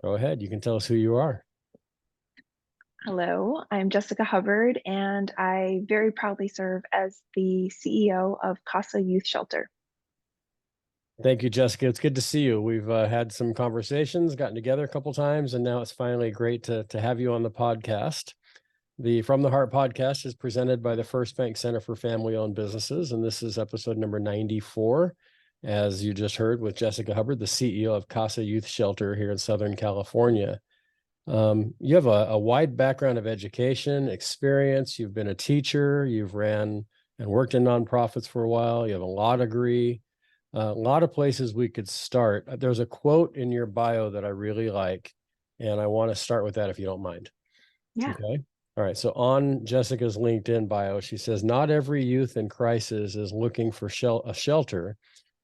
Go ahead. You can tell us who you are. Hello, I'm Jessica Hubbard, and I very proudly serve as the CEO of Casa Youth Shelter. Thank you, Jessica. It's good to see you. We've had some conversations, gotten together a couple times, and now it's finally great to have you on the podcast. The From the Heart podcast is presented by the First Bank Center for Family-Owned Businesses, and this is episode number 94, as you just heard, with Jessica Hubbard, the CEO of Casa Youth Shelter here in Southern California. You have a wide background of education, experience. You've been a teacher, you've ran and worked in nonprofits for a while, you have a law degree, a lot of places we could start. There's a quote in your bio that I really like, and I want to start with that if you don't mind. Yeah. Okay. All right. So on Jessica's LinkedIn bio, she says, not every youth in crisis is looking for a shelter,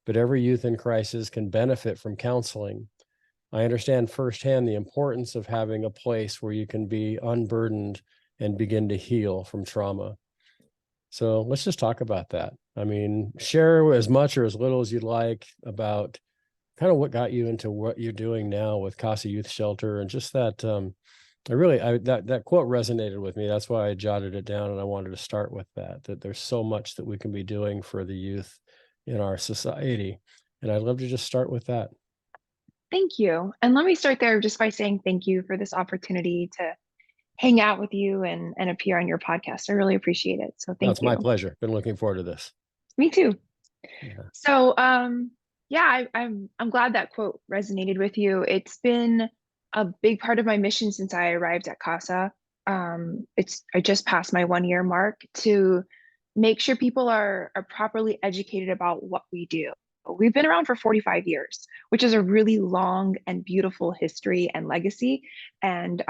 but every youth in crisis can benefit from counseling. I understand firsthand the importance of having a place where you can be unburdened and begin to heal from trauma. So let's just talk about that. I mean, share as much or as little as you'd like about kind of what got you into what you're doing now with Casa Youth Shelter, and just that that quote resonated with me. That's why I jotted it down, and I wanted to start with that there's so much that we can be doing for the youth in our society. And I'd love to just start with that. Thank you. And let me start there just by saying thank you for this opportunity to hang out with you and appear on your podcast. I really appreciate it. So No, thank it's my you. pleasure. Been looking forward to this. Me too. Yeah. So yeah, I'm glad that quote resonated with you. It's been a big part of my mission since I arrived at Casa. I just passed my 1 year mark to make sure people are properly educated about what we do. We've been around for 45 years, which is a really long and beautiful history and legacy. And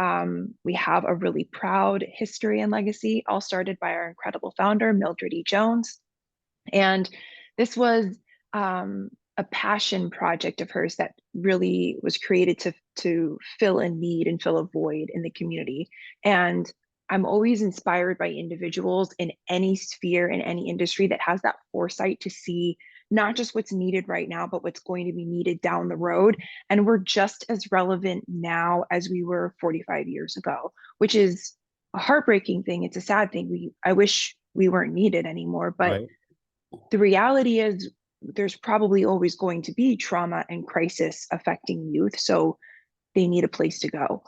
we have a really proud history and legacy, all started by our incredible founder, Mildred E. Jones. And this was a passion project of hers that really was created to fill a need and fill a void in the community. And I'm always inspired by individuals in any sphere, in any industry that has that foresight to see not just what's needed right now, but what's going to be needed down the road. And we're just as relevant now as we were 45 years ago, which is a heartbreaking thing. It's a sad thing. I wish we weren't needed anymore, but Right. the reality is there's probably always going to be trauma and crisis affecting youth, so they need a place to go.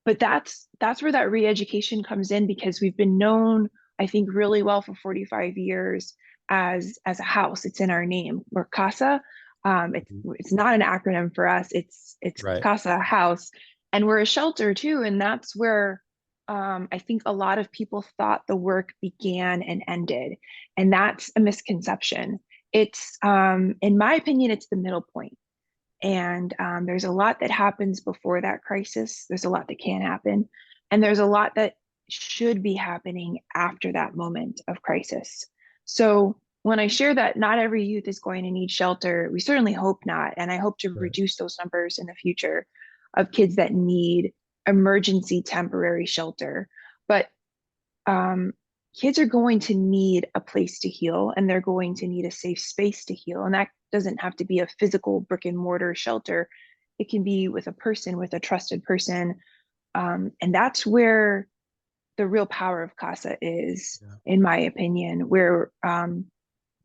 But that's where that re-education comes in, because we've been known, I think, really well for 45 years as a house. It's in our name. We're Casa. It's not an acronym for us. It's Right. Casa House, and we're a shelter too. And that's where I think a lot of people thought the work began and ended, and that's a misconception. It's in my opinion, it's the middle point. And there's a lot that happens before that crisis. There's a lot that can happen. And there's a lot that should be happening after that moment of crisis. So when I share that not every youth is going to need shelter, we certainly hope not. And I hope to Right. reduce those numbers in the future of kids that need emergency temporary shelter. But um, kids are going to need a place to heal, and they're going to need a safe space to heal. And that doesn't have to be a physical brick and mortar shelter. It can be with a person, with a trusted person. And that's where the real power of Casa is, Yeah. in my opinion, where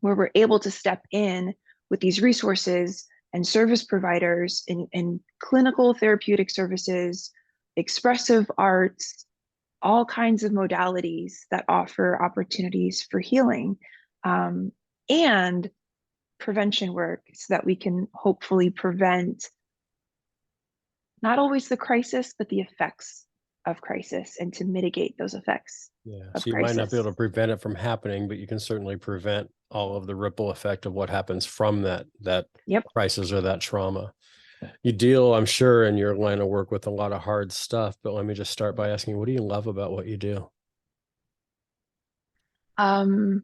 we're able to step in with these resources and service providers in clinical therapeutic services, expressive arts, all kinds of modalities that offer opportunities for healing, and prevention work, so that we can hopefully prevent not always the crisis, but the effects of crisis, and to mitigate those effects Yeah. of So you might not be crisis. able to prevent it from happening, but you can certainly prevent all of the ripple effect of what happens from that Yep. crisis or that trauma. You deal, I'm sure, in your line of work with a lot of hard stuff, but let me just start by asking, what do you love about what you do? Um,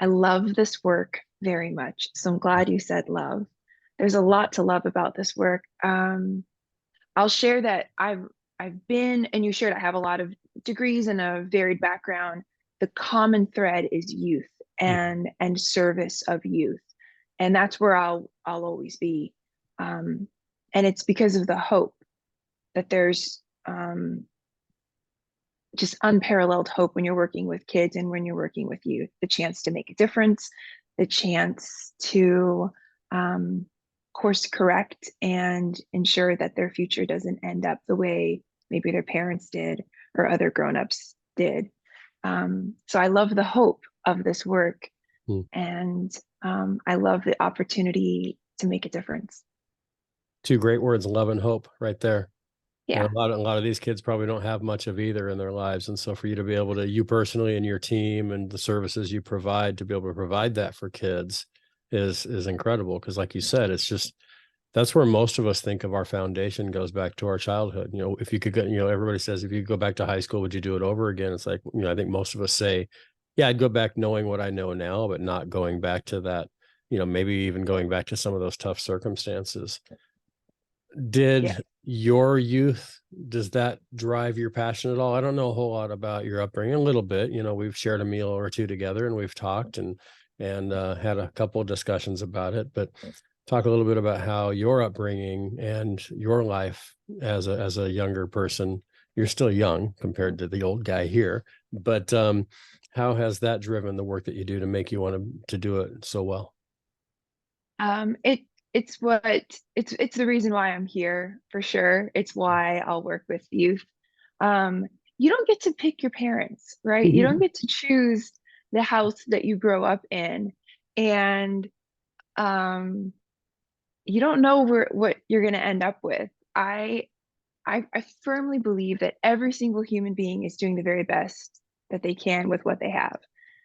I love this work very much. So I'm glad you said love. There's a lot to love about this work. I'll share that I've been, and you shared, I have a lot of degrees and a varied background. The common thread is youth Mhm. and service of youth, and that's where I'll always be. Um, And it's because of the hope that there's just unparalleled hope when you're working with kids and when you're working with youth, the chance to make a difference, the chance to course correct and ensure that their future doesn't end up the way maybe their parents did or other grown-ups did. So I love the hope of this work, and I love the opportunity to make a difference. Two great words, love and hope, right there. Yeah. And a lot of these kids probably don't have much of either in their lives. And so for you to be able to, you personally and your team and the services you provide, to be able to provide that for kids is incredible. Because like you said, it's just, that's where most of us think of our foundation goes back to our childhood. You know, if you could go, you know, everybody says, if you could go back to high school, would you do it over again? It's like, you know, I think most of us say, yeah, I'd go back knowing what I know now, but not going back to that, you know, maybe even going back to some of those tough circumstances. Yeah. Did your youth, does that drive your passion at all? I don't know a whole lot about your upbringing, a little bit. You know, we've shared a meal or two together and we've talked and had a couple of discussions about it, but talk a little bit about how your upbringing and your life as a younger person. You're still young compared to the old guy here, but how has that driven the work that you do to make you want to do it so well? It it's what it's the reason why I'm here for sure. It's why I'll work with youth. Um, you don't get to pick your parents, right? You don't get to choose the house that you grow up in, and um, you don't know what you're going to end up with. I firmly believe that every single human being is doing the very best that they can with what they have.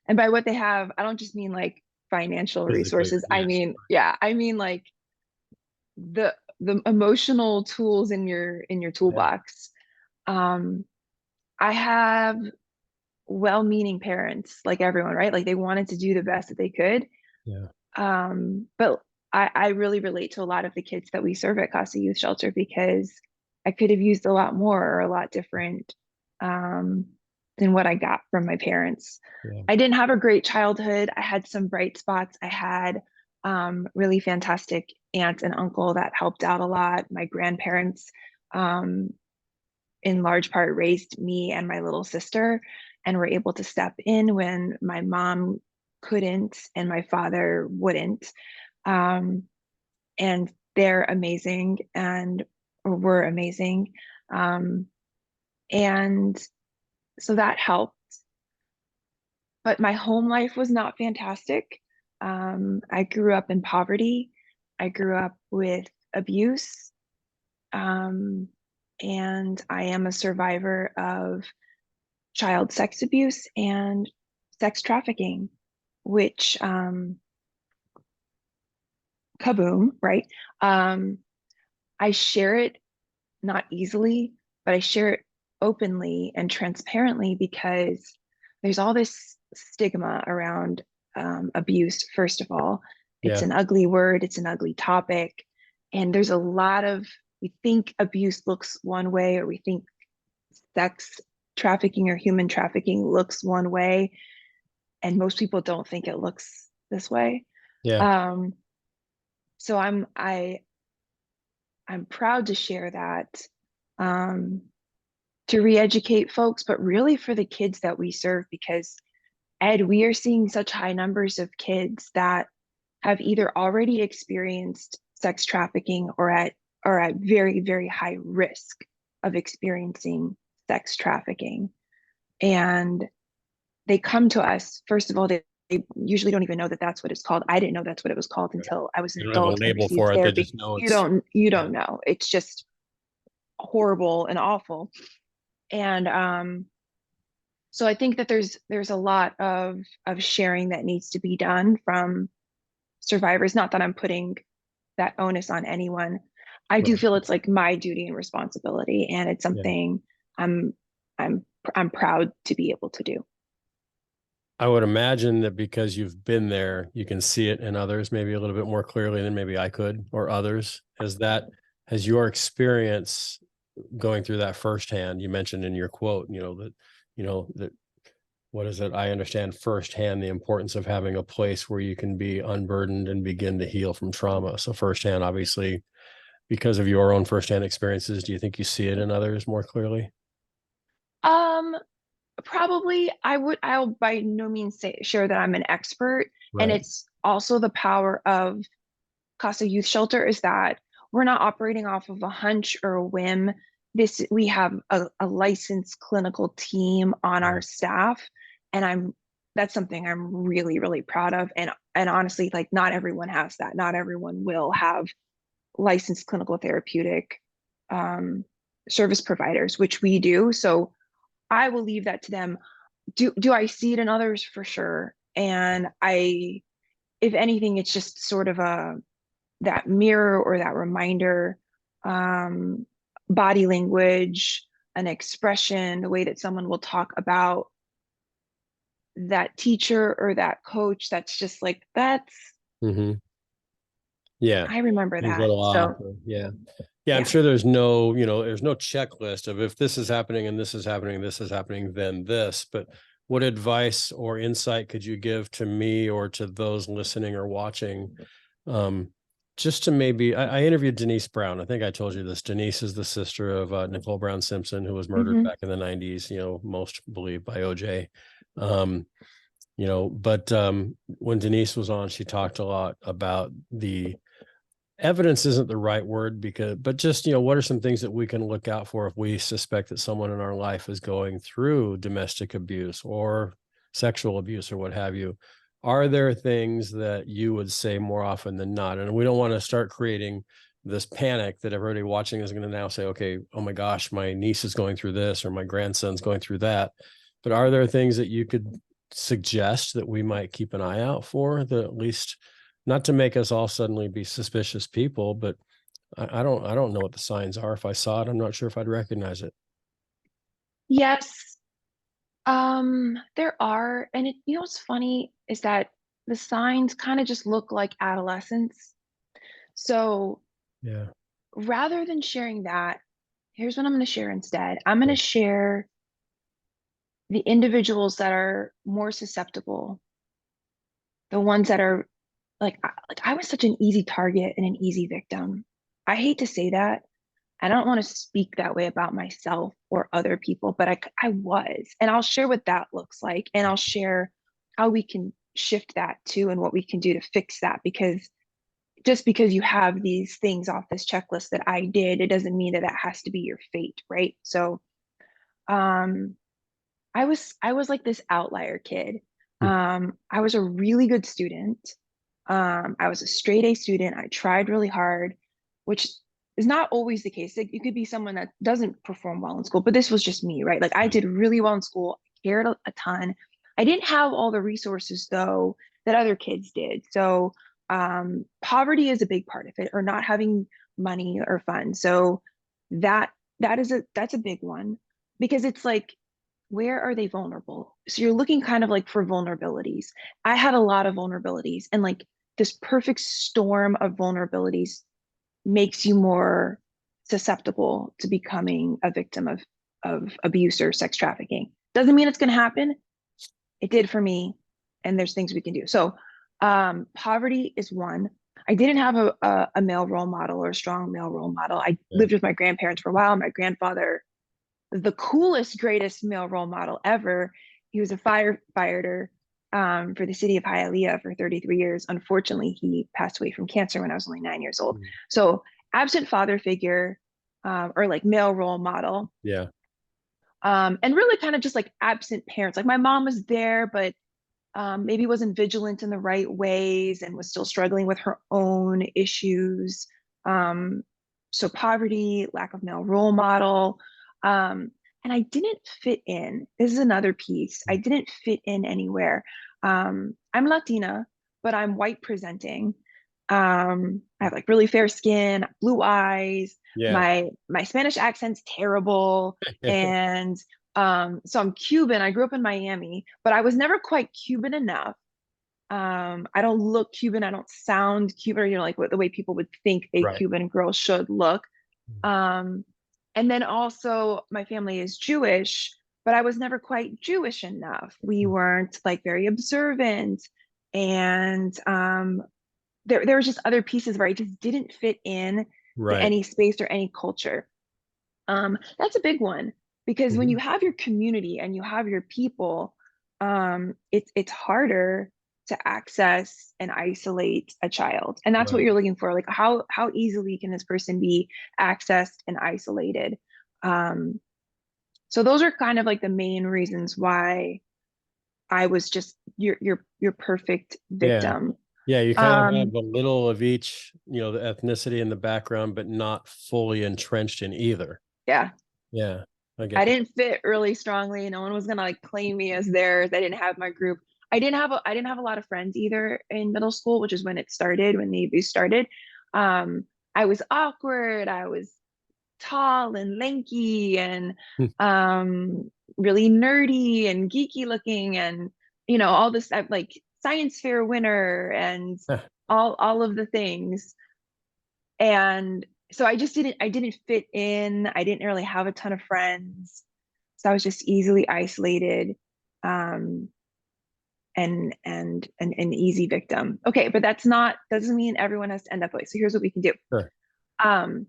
And by what they have, I don't just mean like financial Physically, resources. I yeah. mean, yeah, I mean like the emotional tools in your Yeah. toolbox. Um, I have well-meaning parents like everyone, right? Like they wanted to do the best that they could. Yeah. But I really relate to a lot of the kids that we serve at Casa Youth Shelter because I could have used a lot more or a lot different um, than what I got from my parents. Yeah. I didn't have a great childhood. I had some bright spots. I had really fantastic aunt and uncle that helped out a lot. My grandparents, um, in large part, raised me and my little sister and were able to step in when my mom couldn't and my father wouldn't. Um, and they're amazing and were amazing. Um, and so that helped. But my home life was not fantastic. I grew up in poverty. I grew up with abuse. Um, and I am a survivor of child sex abuse and sex trafficking, which kaboom, right? I share it not easily, but I share it openly and transparently because there's all this stigma around abuse, first of all. It's Yeah. an ugly word, it's an ugly topic. And there's a lot of, we think abuse looks one way, or we think sex trafficking or human trafficking looks one way. And most people don't think it looks this way. Yeah. Um, so I'm proud to share that. Um, to re-educate folks, but really for the kids that we serve, because Ed, we are seeing such high numbers of kids that have either already experienced sex trafficking or at very, very high risk of experiencing sex trafficking. And they come to us, first of all, they usually don't even know that that's what it's called. I didn't know that's what it was called Right. until I was They an don't have a adult and label received for it. They therapy. just know You it's, don't you yeah. don't know. It's just horrible and awful. And so I think that there's a lot of sharing that needs to be done from survivors. Not that I'm putting that onus on anyone. I do Right. feel it's like my duty and responsibility, and it's Yeah. something I'm I'm proud to be able to do. I would imagine that because you've been there, you can see it in others maybe a little bit more clearly than maybe I could or others. Has your experience going through that firsthand, you mentioned in your quote, that what is it? I understand firsthand the importance of having a place where you can be unburdened and begin to heal from trauma. So firsthand, obviously, because of your own firsthand experiences? Do you think you see it in others more clearly? Um, Probably I'll by no means share that I'm an expert. And Right. it's also the power of Casa Youth Shelter is that we're not operating off of a hunch or a whim. We have a licensed clinical team on our staff, and that's something I'm really, really proud of. And honestly, like not everyone has that. Not everyone will have licensed clinical therapeutic um, service providers, which we do. So I will leave that to them. Do I see it in others? For sure. And if anything, it's just sort of that mirror or that reminder, um, body language, an expression, the way that someone will talk about that teacher or that coach. That's just like Mm-hmm. Yeah. I remember Things that. little off. So Yeah. Yeah, I'm yeah. sure there's no, there's no checklist of if this is happening and this is happening, this is happening, then this. But what advice or insight could you give to me or to those listening or watching? Just to maybe, I interviewed Denise Brown. I think I told you this. Denise is the sister of Nicole Brown Simpson, who was murdered Hmm. back in the 90s, most believed by OJ. Um, but when Denise was on, she talked a lot about the evidence isn't the right word but just, what are some things that we can look out for if we suspect that someone in our life is going through domestic abuse or sexual abuse or what have you? Are there things that you would say more often than not? And we don't want to start creating this panic that everybody watching is going to now say, okay, oh my gosh, my niece is going through this or my grandson's going through that. But are there things that you could suggest that we might keep an eye out for, that at least, not to make us all suddenly be suspicious people, but I don't know what the signs are. If I saw it, I'm not sure if I'd recognize it. Yes, there are, and what's funny is that the signs kind of just look like adolescence. So Yeah. rather than sharing that, here's what I'm going to share instead. I'm going to Yeah. share the individuals that are more susceptible, the ones that are like I was such an easy target and an easy victim. I hate to say that. I don't want to speak that way about myself or other people, but I was. And I'll share what that looks like. And I'll share how we can shift that too and what we can do to fix that. Because just because you have these things off this checklist that I did, it doesn't mean that that has to be your fate, right? So, um, I was like this outlier kid. I was a really good student. I was a straight A student. I tried really hard, which is not always the case. Like, you could be someone that doesn't perform well in school, but this was just me, right? Like I did really well in school, cared a ton. I didn't have all the resources though that other kids did. So poverty is a big part of it, or not having money or funds. So that that's a big one because it's like where are they vulnerable? So you're looking kind of like for vulnerabilities. I had a lot of vulnerabilities, and like this perfect storm of vulnerabilities makes you more susceptible to becoming a victim of abuse or sex trafficking. Doesn't mean it's going to happen. It did for me, and there's things we can do. So, poverty is one. I didn't have a male role model or a strong male role model. I Yeah. lived with my grandparents for a while. My grandfather, the coolest, greatest male role model ever. He was a firefighter for the city of Hialeah for 33 years. Unfortunately, he passed away from cancer when I was only 9 years old. Mm. So, absent father figure or like male role model. Yeah. And really kind of just like absent parents. Like my mom was there, but maybe wasn't vigilant in the right ways and was still struggling with her own issues. Um, so poverty, lack of male role model. And I didn't fit in. This is another piece. I didn't fit in anywhere. I'm Latina, but I'm white presenting. I have like really fair skin, blue eyes. Yeah. My Spanish accent's terrible, and so I'm Cuban. I grew up in Miami, but I was never quite Cuban enough. I don't look Cuban. I don't sound Cuban, like the way people would think a Right. Cuban girl should look. Um, and then also my family is Jewish, but I was never quite Jewish enough. We weren't like very observant. And there was just other pieces where I just didn't fit in. to Right. any space or any culture. That's a big one because when Mhm. you have your community and you have your people, it's harder to access and isolate a child. And that's what Right. you're looking for. Like how easily can this person be accessed and isolated? Um, so those are kind of like the main reasons why I was just your perfect Yeah. victim. Yeah. You kind of have Um, a little of each, the ethnicity in the background, but not fully entrenched in either. yeah, Yeah. I I get that. didn't fit really strongly. No one was gonna like claim me as theirs. I didn't have my group. I didn't have a lot of friends either in middle school, which is when it started, when the abuse started. Um, I was awkward. I was tall and lanky and really nerdy and geeky looking and all this like science fair winner and all of the things. And so I didn't fit in. I didn't really have a ton of friends. So I was just easily isolated, um, and an easy victim. Okay, but doesn't mean everyone has to end up like. So here's what we can do. Sure. Um,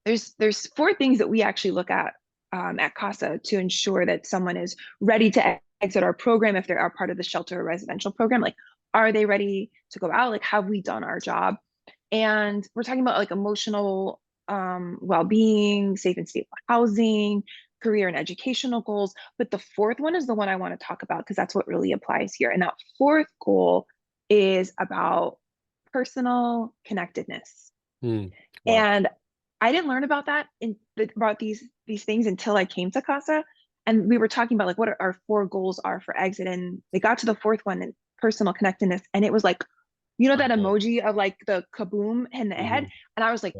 there's four things that we actually look at CASA to ensure that someone is ready to exit our program if they are part of the shelter or residential program. Like, are they ready to go out? Like, have we done our job? And we're talking about like emotional well-being, safe and stable housing, career and educational goals. But the fourth one is the one I want to talk about because that's what really applies here. And that fourth goal is about personal connectedness. Mm. Wow. And I didn't learn about about these things until I came to CASA. And we were talking about like what our four goals are for exit. And they got to the fourth one, and personal connectedness. And it was like, that Uh-huh. emoji of like the kaboom in the head. Mhm. And I was like,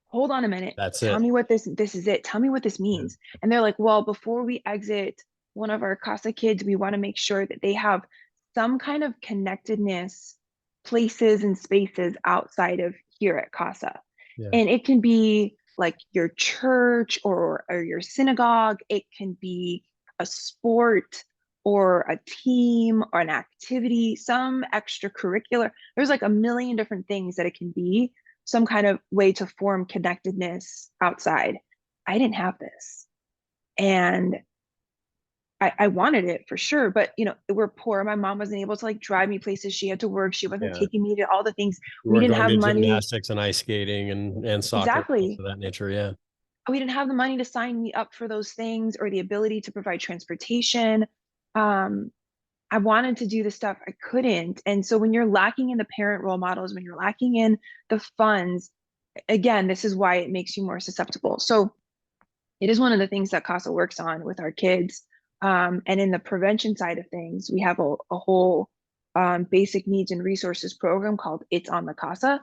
hold on a minute. That's Tell it. me what this is it. Tell me what this Yeah. means. And they're like, well, before we exit one of our CASA kids, we want to make sure that they have some kind of connectedness places and spaces outside of here at CASA. Yeah. And it can be like your church or your synagogue. It can be a sport or a team or an activity, some extracurricular. There's like a million different things that it can be, some kind of way to form connectedness outside. I didn't have this. And I wanted it for sure, but we're poor. My mom wasn't able to like drive me places. She had to work. She wasn't Yeah. taking me to all the things. You We weren't didn't going have to money. gymnastics and ice skating and soccer, things Exactly. of that nature. Yeah. We didn't have the money to sign me up for those things or the ability to provide transportation. Um, I wanted to do the stuff I couldn't. And so when you're lacking in the parent role models, when you're lacking in the funds, again, this is why it makes you more susceptible. So it is one of the things that CASA works on with our kids. And in the prevention side of things, we have a whole basic needs and resources program called It's on the CASA.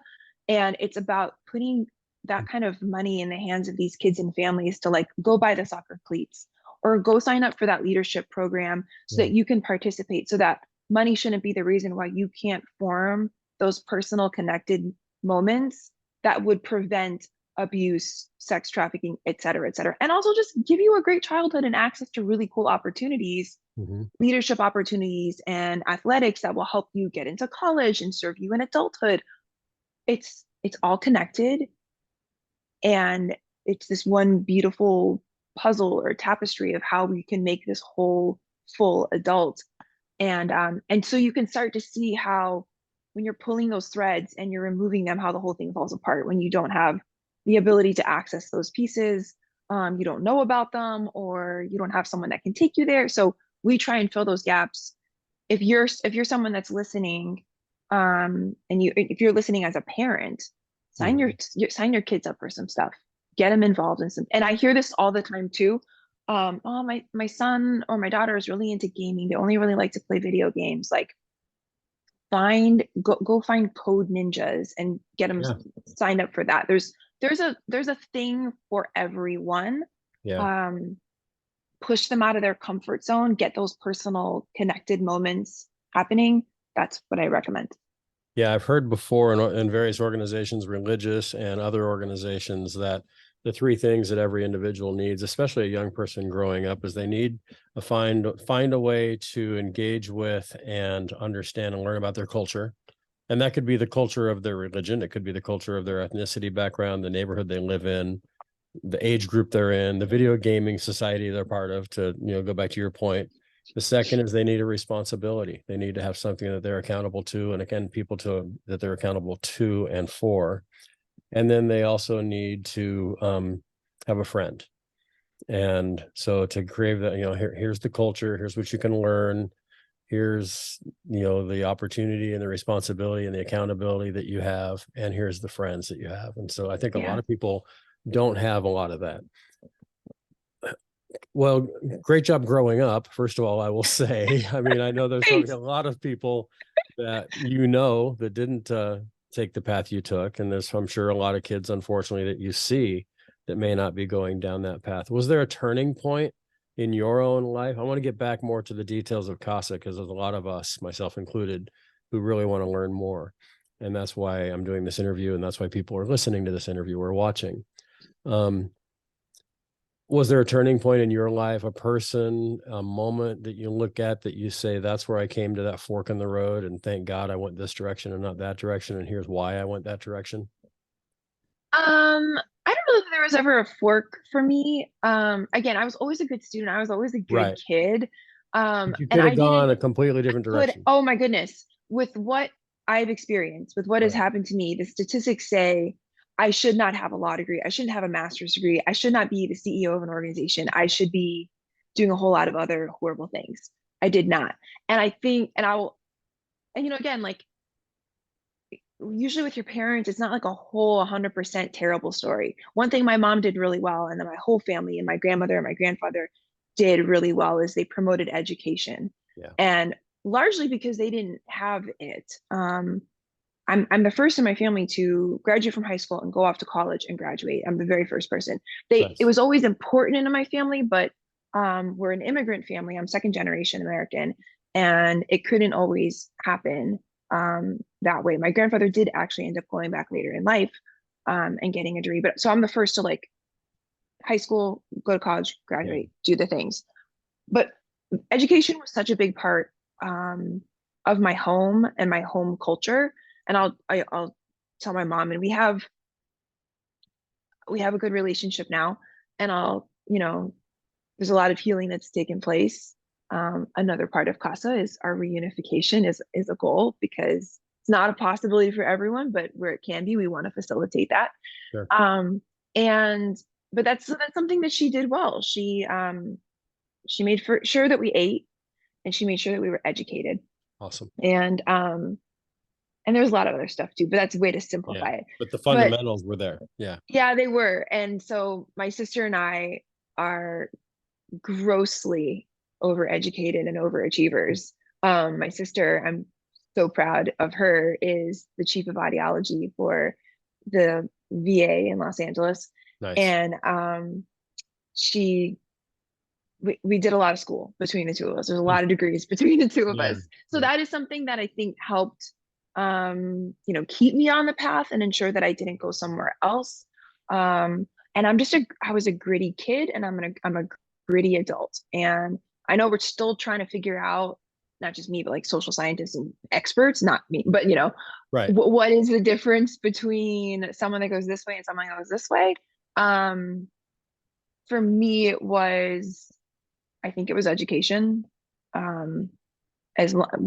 And it's about putting that kind of money in the hands of these kids and families to like go buy the soccer cleats or go sign up for that leadership program so Yeah. that you can participate, so that money shouldn't be the reason why you can't form those personal connected moments that would prevent abuse, sex trafficking, et cetera, et cetera. And also just give you a great childhood and access to really cool opportunities, Mhm. leadership opportunities, and athletics that will help you get into college and serve you in adulthood. It's all connected, and it's this one beautiful puzzle or tapestry of how we can make this whole full adult. And so you can start to see how when you're pulling those threads and you're removing them, how the whole thing falls apart when you don't have the ability to access those pieces. You don't know about them, or you don't have someone that can take you there. So we try and fill those gaps. If you're someone that's listening, and if you're listening as a parent, Mhm. sign your kids up for some stuff. Get them involved in some. And I hear this all the time too. Oh, my son or my daughter is really into gaming. They only really like to play video games. Like, go find code ninjas and get them Yeah. signed up for that. There's a thing for everyone. Yeah. um Push them out of their comfort zone, get those personal connected moments happening. That's what I recommend. Yeah, I've heard before in various organizations, religious and other organizations, that the three things that every individual needs, especially a young person growing up, is they need find a way to engage with and understand and learn about their culture. And that could be the culture of their religion. It could be the culture of their ethnicity background, the neighborhood they live in, the age group they're in, the video gaming society they're part of, to, go back to your point. The second is they need a responsibility. They need to have something that they're accountable to. And again, people that they're accountable to and for. And then they also need to have a friend. And so to crave that, here's the culture, here's what you can learn. Here's, the opportunity and the responsibility and the accountability that you have. And here's the friends that you have. And so I think a lot of people don't have a lot of that. Well, great job growing up. First of all, I will say, I mean, I know there's probably a lot of people that, that didn't take the path you took. And there's, I'm sure, a lot of kids, unfortunately, that you see that may not be going down that path. Was there a turning point in your own life? I want to get back more to the details of CASA, because there's a lot of us, myself included, who really want to learn more. And that's why I'm doing this interview. And that's why people are listening to this interview or watching. Was there a turning point in your life, a person, a moment that you look at that you say, that's where I came to that fork in the road, and thank God I went this direction and not that direction, and here's why I went that direction? I don't know if there was ever a fork for me. Again, I was always a good student. I was always a good kid. But you And could I have gone didn't a completely different direction. oh my goodness, with what I've experienced, with what has happened to me, the statistics say I should not have a law degree. I shouldn't have a master's degree. I should not be the CEO of an organization. I should be doing a whole lot of other horrible things. I did not. And I think, again, like, usually with your parents, it's not like a whole 100% terrible story. One thing my mom did really well, and then my whole family and my grandmother and my grandfather did really well, is they promoted education. And largely because they didn't have it. I'm the first in my family to graduate from high school and go off to college and graduate. I'm the very first person. It was always important in my family, but we're an immigrant family. I'm second generation American, and it couldn't always happen that way. My grandfather did actually end up going back later in life and getting a degree. But so I'm the first to, like, high school, go to college, graduate, do the things. But education was such a big part of my home and my home culture. And I'll tell my mom, and we have a good relationship now. And there's a lot of healing that's taken place. Another part of CASA is our reunification is a goal, because it's not a possibility for everyone, but where it can be, we want to facilitate that. Sure. But that's something that she did well. She made sure that we ate, and she made sure that we were educated. Awesome. And there's a lot of other stuff too, but that's a way to simplify it. But the fundamentals were there. Yeah, they were. And so my sister and I are grossly overeducated and overachievers. My sister, I'm so proud of her, is the chief of audiology for the VA in Los Angeles. Nice. And we did a lot of school between the two of us. There's a lot of degrees between the two of us. So that is something that I think helped keep me on the path and ensure that I didn't go somewhere else. And I was a gritty kid, and I'm a gritty adult. And I know we're still trying to figure out, not just me, but like social scientists and experts, not me, but what is the difference between someone that goes this way and someone that goes this way? For me, I think it was education. When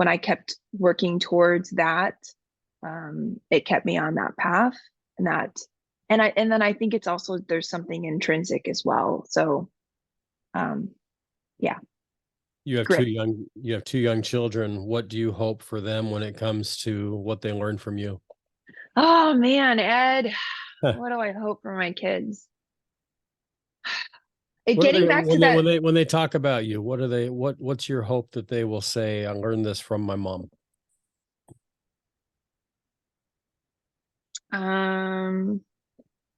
I kept working towards that, it kept me on that path, and then I think it's also, there's something intrinsic as well. So, yeah. You have two young children. What do you hope for them when it comes to what they learn from you? Oh man, Ed, what do I hope for my kids? When they talk about you, what's your hope that they will say, I learned this from my mom?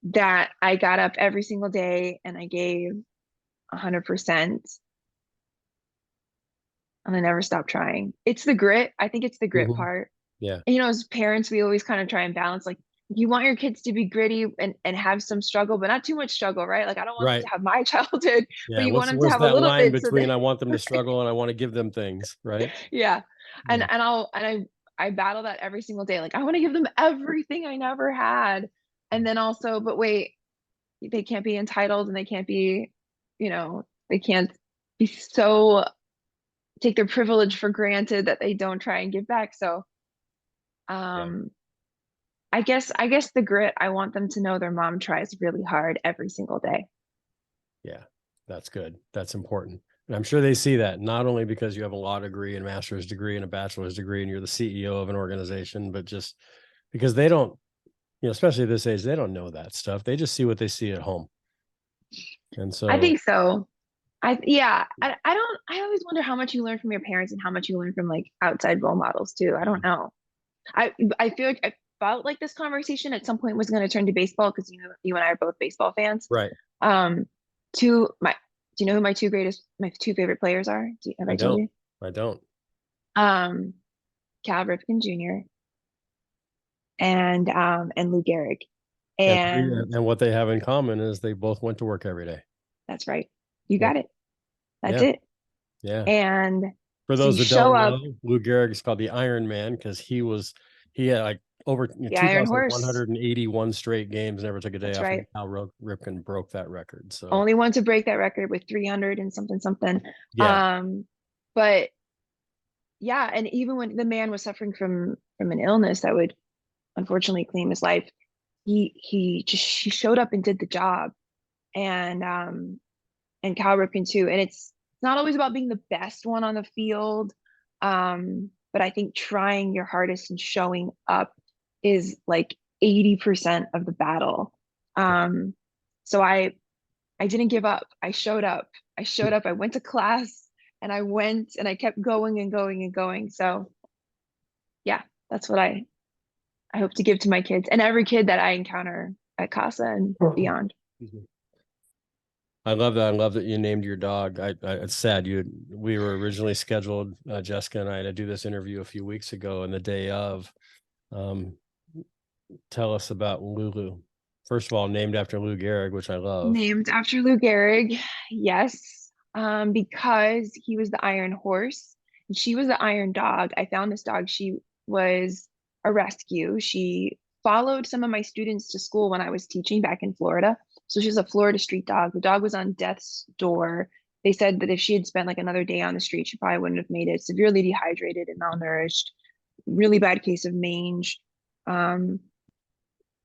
That I got up every single day and I gave 100%. And I never stopped trying. It's the grit. I think it's the grit part. Yeah. And, as parents, we always kind of try and balance, like, you want your kids to be gritty and have some struggle, but not too much struggle, right? Like, I don't want them to have my childhood, but you want them to have a little bit between I want them to struggle and I want to give them things, right? Yeah. And I battle that every single day. Like I want to give them everything I never had. And then also, but wait, they can't be entitled and they can't be, they can't be so take their privilege for granted that they don't try and give back. So Yeah. um I guess the grit, I want them to know their mom tries really hard every single day. Yeah. That's good. That's important. And I'm sure they see that not only because you have a law degree and master's degree and a bachelor's degree and you're the CEO of an organization, but just because they don't, especially at this age, they don't know that stuff. They just see what they see at home. And I so, think so. I always wonder how much you learn from your parents and how much you learn from like outside role models too. I don't know. I feel like I felt like this conversation at some point was going to turn to baseball because you and I are both baseball fans. right. Um, do you know who my two favorite players are? Have I I told don't. you? I don't. Um, Cal Ripken Jr. and Lou Gehrig. And And what they have in common is they both went to work every day. that's right. You Yeah. got it. That's Yeah. it. Yeah. And For so you those that show don't up, know, Lou Gehrig is called the Iron Man because he had like over the Iron Horse. 2,181 straight games, never took a day That's off. And right. Ripken broke that record. So Only one to break that record with 300 and something something. yeah, But yeah, and even when the man was suffering from an illness that would unfortunately claim his life, he showed up and did the job. And Cal Ripken too. And it's not always about being the best one on the field. But I think trying your hardest and showing up is like 80% of the battle. So I didn't give up. I showed up. I showed up. I went to class and I went and I kept going and going and going. So yeah, that's what I hope to give to my kids and every kid that I encounter at CASA and beyond. I love that. I love that you named your dog. It's sad we were originally scheduled, Jessica and I, to do this interview a few weeks ago, and the day of. Um, Tell us about Lulu. First of all, named after Lou Gehrig, which I love. Named after Lou Gehrig, yes, because he was the Iron Horse and she was the Iron Dog. I found this dog. She was a rescue. She followed some of my students to school when I was teaching back in Florida. So she's a Florida street dog. The dog was on death's door. They said that if she had spent like another day on the street, she probably wouldn't have made it. Severely dehydrated and malnourished, really bad case of mange. Um,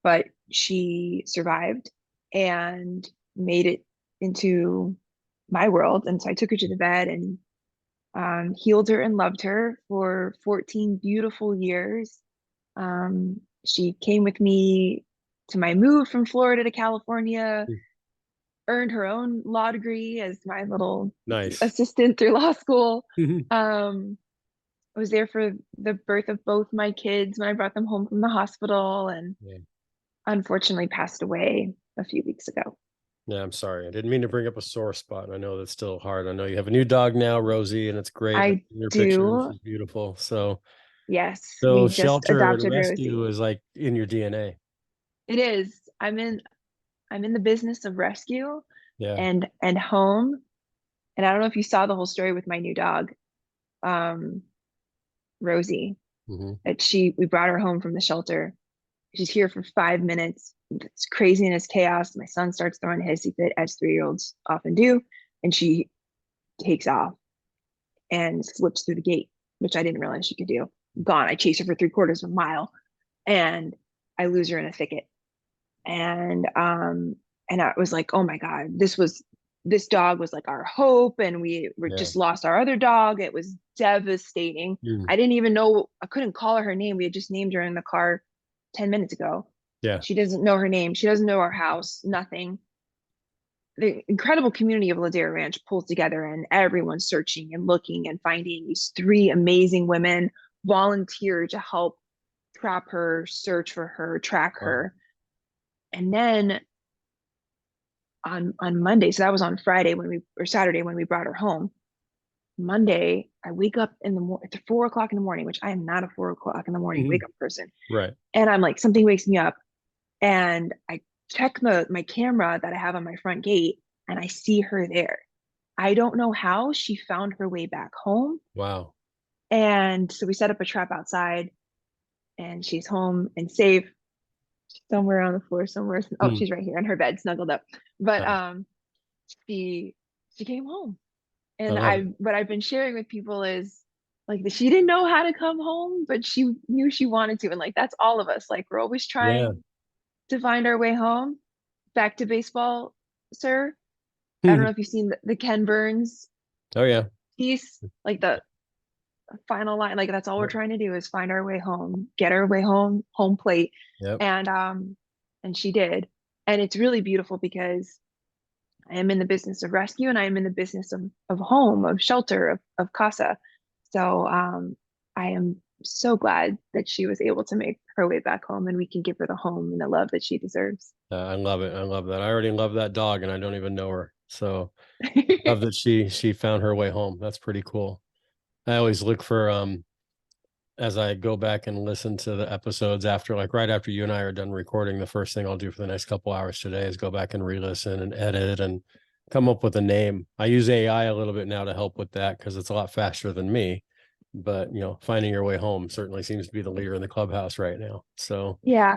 but she survived and made it into my world. And so I took her to the vet and healed her and loved her for 14 beautiful years. She came with me to my move from Florida to California, earned her own law degree as my little Nice. assistant through law school. I was there for the birth of both my kids when I brought them home from the hospital and Yeah. unfortunately passed away a few weeks ago. Yeah, I'm sorry. I didn't mean to bring up a sore spot. I know that's still hard. I know you have a new dog now, Rosie, and it's great. I Your pictures do. is beautiful. So, Yes, so we just shelter and adopted rescue Rosie. is like in your DNA. It is. I'm in the business of rescue Yeah. and home. And I don't know if you saw the whole story with my new dog, um, Rosie. Mm-hmm. That we brought her home from the shelter. She's here for 5 minutes. It's craziness, chaos. My son starts throwing a hissy fit as 3-year-olds often do, and she takes off and slips through the gate, which I didn't realize she could do. Gone. I chase her for 3/4 of a mile, and I lose her in a thicket. And I was like, oh my God, this dog was like our hope, and we were Yeah. just lost our other dog. It was devastating. Mm. I didn't even know, I couldn't call her name. We had just named her in the car 10 minutes ago. Yeah. She doesn't know her name. She doesn't know our house, nothing. The incredible community of Ladera Ranch pulls together and everyone's searching and looking and finding these 3 amazing women volunteer to help trap her, search for her, track Wow. her. And then on Monday, so that was on Friday or Saturday when we brought her home. Monday, I wake up in the morning, it's 4 o'clock in the morning, which I am not a 4 o'clock in the morning wake up person. Right. And I'm like, something wakes me up. And I check my camera that I have on my front gate and I see her there. I don't know how she found her way back home. Wow. And so we set up a trap outside. and she's home and safe somewhere on the floor somewhere. Oh, Hmm. she's right here in her bed, snuggled up. But Nice. she came home. I And love it. what I've been sharing with people is like that she didn't know how to come home, but she knew she wanted to. And like that's all of us. Like we're always Yeah. trying to find our way home. Back to baseball, sir. I don't Hmm. know if you've seen the Ken Burns Oh yeah. piece, like the final line. Like that's all we're Yep. trying to do is find our way home, get our way home, home plate. Yep. And she did. And it's really beautiful because I am in the business of rescue and I am in the business of home, of shelter, of casa. So I am so glad that she was able to make her way back home and we can give her the home and the love that she deserves. I love it. I love that. I already love that dog and I don't even know her. So love that she found her way home. That's pretty cool. I always look for as I go back and listen to the episodes after, like right after you and I are done recording, the first thing I'll do for the next couple hours today is go back and re-listen and edit and come up with a name. I use AI a little bit now to help with that because it's a lot faster than me. But finding your way home certainly seems to be the leader in the clubhouse right now. So Yeah.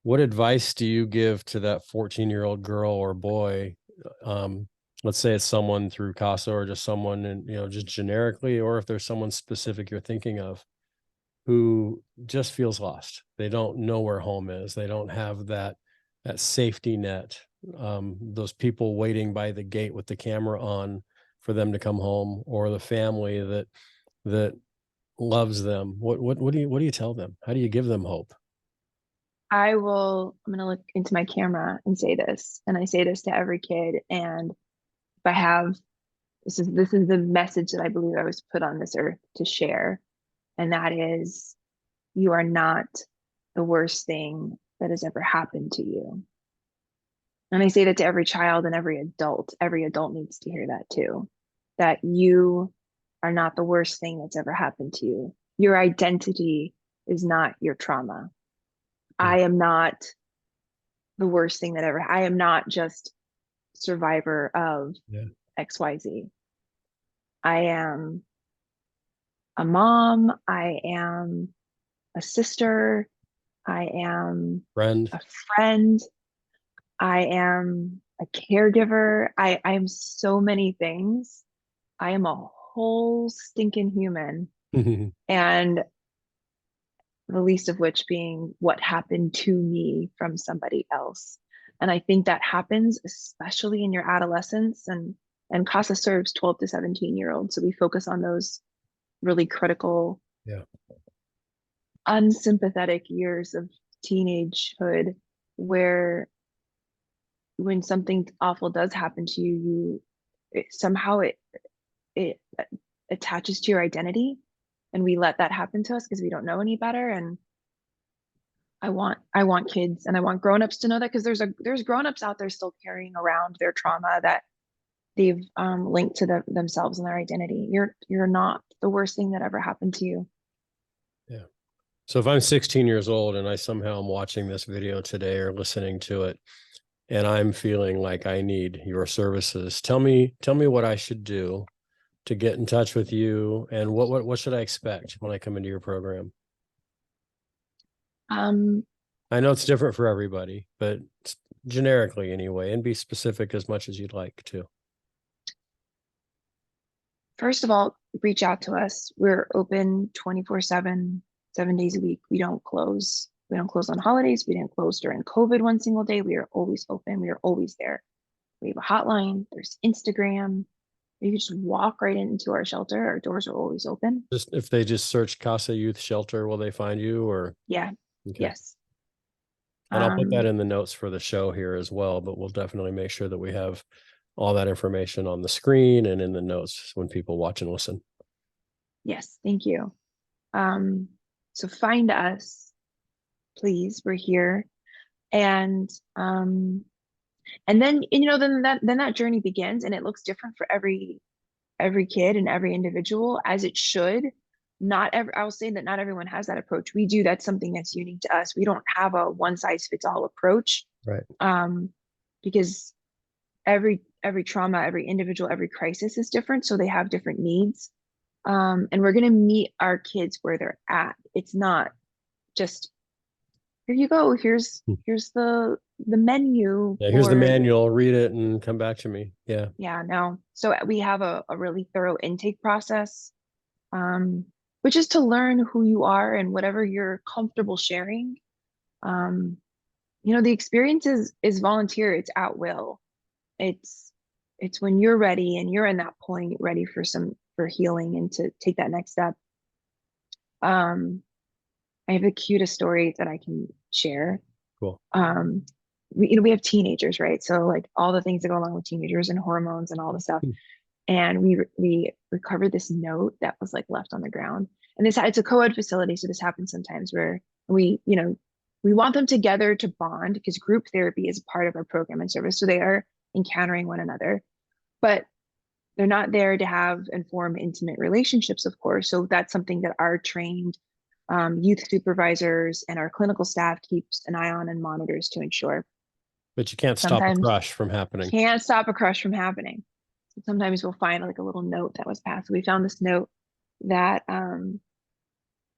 what advice do you give to that 14-year-old girl or boy? Um, let's say it's someone through CASA or just someone and just generically, or if there's someone specific you're thinking of who just feels lost. They don't know where home is. They don't have that safety net. Those people waiting by the gate with the camera on for them to come home, or the family that loves them. What do you tell them? How do you give them hope? I'm going to look into my camera and say this. And I say this to every kid. And if I have, this is the message that I believe I was put on this earth to share. And that is, you are not the worst thing that has ever happened to you. And I say that to every child and every adult. Every adult needs to hear that too. That you are not the worst thing that's ever happened to you. Your identity is not your trauma. Mm. I am not the worst thing that ever, I am not just survivor of Yeah. XYZ. I am a mom. I am a sister. I am Friend. a friend. I am a caregiver. I am so many things. I am a whole stinking human. And the least of which being what happened to me from somebody else. And I think that happens especially in your adolescence and CASA serves 12 to 17-year-olds. So we focus on those really critical, Yeah. unsympathetic years of teenagehood where when something awful does happen to you, somehow it attaches to your identity, and we let that happen to us because we don't know any better. And I want kids and I want grown-ups to know that because there's grown-ups out there still carrying around their trauma that they've linked to themselves and their identity. You're not the worst thing that ever happened to you. Yeah. So if I'm 16 years old and I somehow am watching this video today or listening to it and I'm feeling like I need your services, tell me what I should do to get in touch with you, and what should I expect when I come into your program? Um, I know it's different for everybody, but generically anyway, and be specific as much as you'd like to. First of all, reach out to us. We're open 24/7, 7 days a week. We don't close. We don't close on holidays. We didn't close during COVID one single day. We are always open. We are always there. We have a hotline. There's Instagram. You can just walk right into our shelter. Our doors are always open. Just if they just search Casa Youth Shelter, will they find you? Or Yeah. okay. Yes. And I'll put that Um, in the notes for the show here as well, but we'll definitely make sure that we have all that information on the screen and in the notes when people watch and listen. yes. Thank you. Um, so find us, please. We're here. And then that journey begins and it looks different for every kid and every individual, as it should. Not every I will say that not everyone has that approach. We do. That's something that's unique to us. We don't have a one size fits all approach. Right. Because every trauma, every individual, every crisis is different, so they have different needs. And we're going to meet our kids where they're at. It's not just, here you go. Here's the menu Yeah, here's the for, manual, read it and come back to me. Yeah. yeah, no. So we have a really thorough intake process, um, which is to learn who you are and whatever you're comfortable sharing. Um, the experience is volunteer, it's at will. It's it's when you're ready and you're in that point ready for healing and to take that next step. Um, I have the cutest story that I can share. Cool. We have teenagers, right? So like all the things that go along with teenagers and hormones and all the stuff. And we recovered this note that was like left on the ground. And it's a co-ed facility, so this happens sometimes where we want them together to bond because group therapy is part of our program and service. So they are encountering one another, but they're not there to have and form intimate relationships, of course. So that's something that our trained youth supervisors and our clinical staff keeps an eye on and monitors to ensure. But you can't stop a Sometimes crush from happening. can't stop a crush from happening. So sometimes we'll find like a little note that was passed. So we found this note that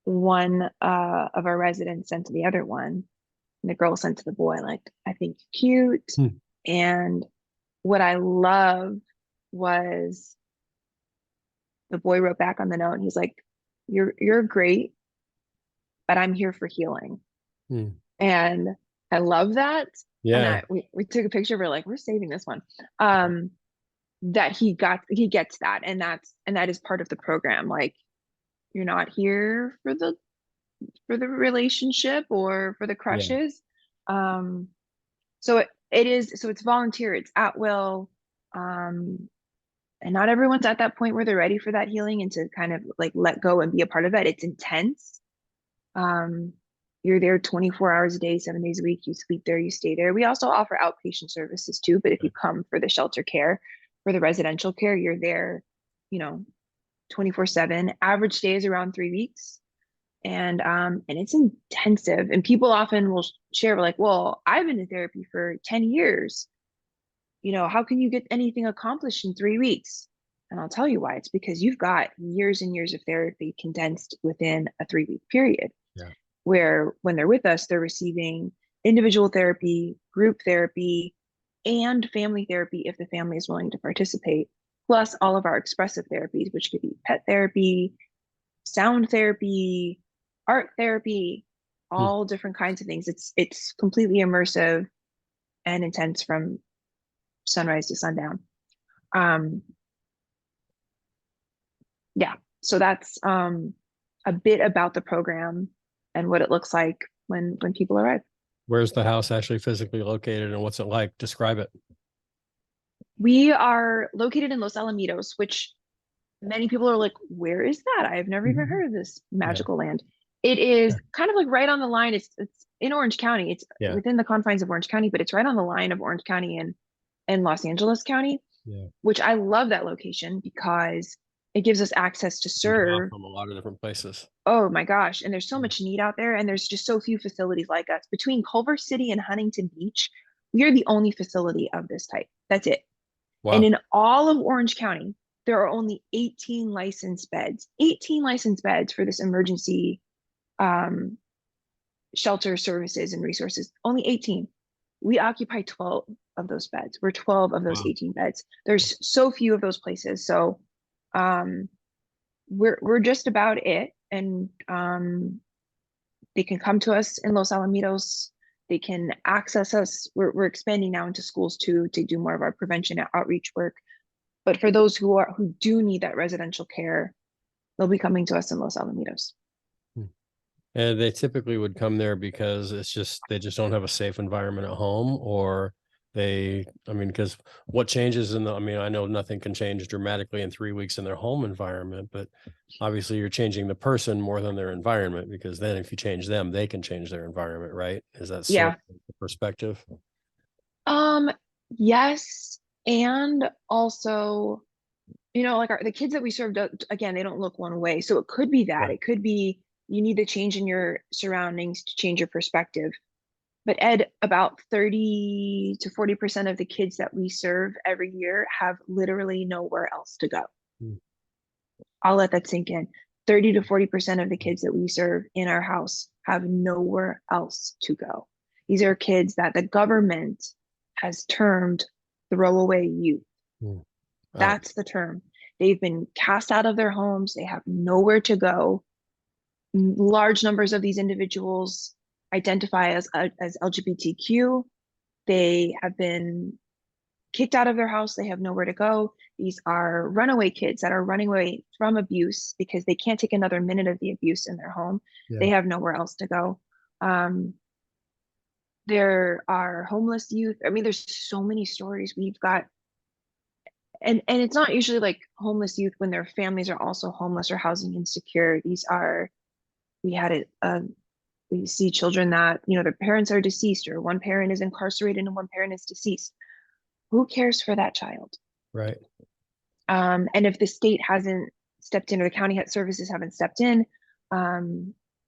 one of our residents sent to the other one, and the girl sent to the boy, like, I think you're cute. And what I love was the boy wrote back on the note and he's like, you're great, but I'm here for healing. And I love that. Yeah. And we took a picture. We're like, we're saving this one. That he gets that, and that is part of the program. Like, you're not here for the relationship or for the crushes. So it's volunteer, it's at will. And not everyone's at that point where they're ready for that healing and to kind of like let go and be a part of that. It's intense. You're there 24 hours a day, 7 days a week. You sleep there, you stay there. We also offer outpatient services too, but if you come for the shelter care, for the residential care, you're there, 24/7. Average stay is around 3 weeks. And it's intensive. And people often will share like, well, I've been in therapy for 10 years. How can you get anything accomplished in 3 weeks? And I'll tell you why. It's because you've got years and years of therapy condensed within a 3-week period. Yeah. Where when they're with us, they're receiving individual therapy, group therapy, and family therapy if the family is willing to participate, plus all of our expressive therapies, which could be pet therapy, sound therapy, art therapy, all different kinds of things. It's completely immersive and intense from sunrise to sundown. So that's a bit about the program and what it looks like when people arrive. Where's the house actually physically located and what's it like? Describe it. We are located in Los Alamitos, which many people are like, where is that? I've never even heard of this magical land. It is kind of like right on the line. It's in Orange County. It's within the confines of Orange County, but it's right on the line of Orange County and Los Angeles County, which I love that location because it gives us access to serve from a lot of different places. Oh my gosh. And there's so much need out there, and there's just so few facilities like us. Between Culver City and Huntington Beach, we are the only facility of this type. That's it. Wow. And in all of Orange County, there are only 18 licensed beds. 18 licensed beds for this emergency shelter services and resources. Only 18. We occupy 12 of those beds. We're 12 of those 18 beds. There's so few of those places. So we're just about it. And they can come to us in Los Alamitos. They can access us. We're expanding now into schools too to do more of our prevention and outreach work. But for those who do need that residential care, they'll be coming to us in Los Alamitos. And they typically would come there because they just don't have a safe environment at home, or because what changes I know nothing can change dramatically in 3 weeks in their home environment, but obviously you're changing the person more than their environment, because then if you change them, they can change their environment, right? Is that sort of the perspective? Yes. And also, like the kids that we served, again, they don't look one way. So it could be that. It could be you need to change in your surroundings to change your perspective. But Ed, about 30 to 40% of the kids that we serve every year have literally nowhere else to go. I'll let that sink in. 30 to 40% of the kids that we serve in our house have nowhere else to go. These are kids that the government has termed throwaway youth. Mm. That's the term. They've been cast out of their homes. They have nowhere to go. Large numbers of these individuals identify as LGBTQ. They have been kicked out of their house. They have nowhere to go. These are runaway kids that are running away from abuse because they can't take another minute of the abuse in their home. Yeah. They have nowhere else to go. There are homeless youth. I mean, there's so many stories we've got. And it's not usually like homeless youth when their families are also homeless or housing insecure. We see children that, their parents are deceased, or one parent is incarcerated and one parent is deceased. Who cares for that child? Right. And if the state hasn't stepped in, or the county services haven't stepped in,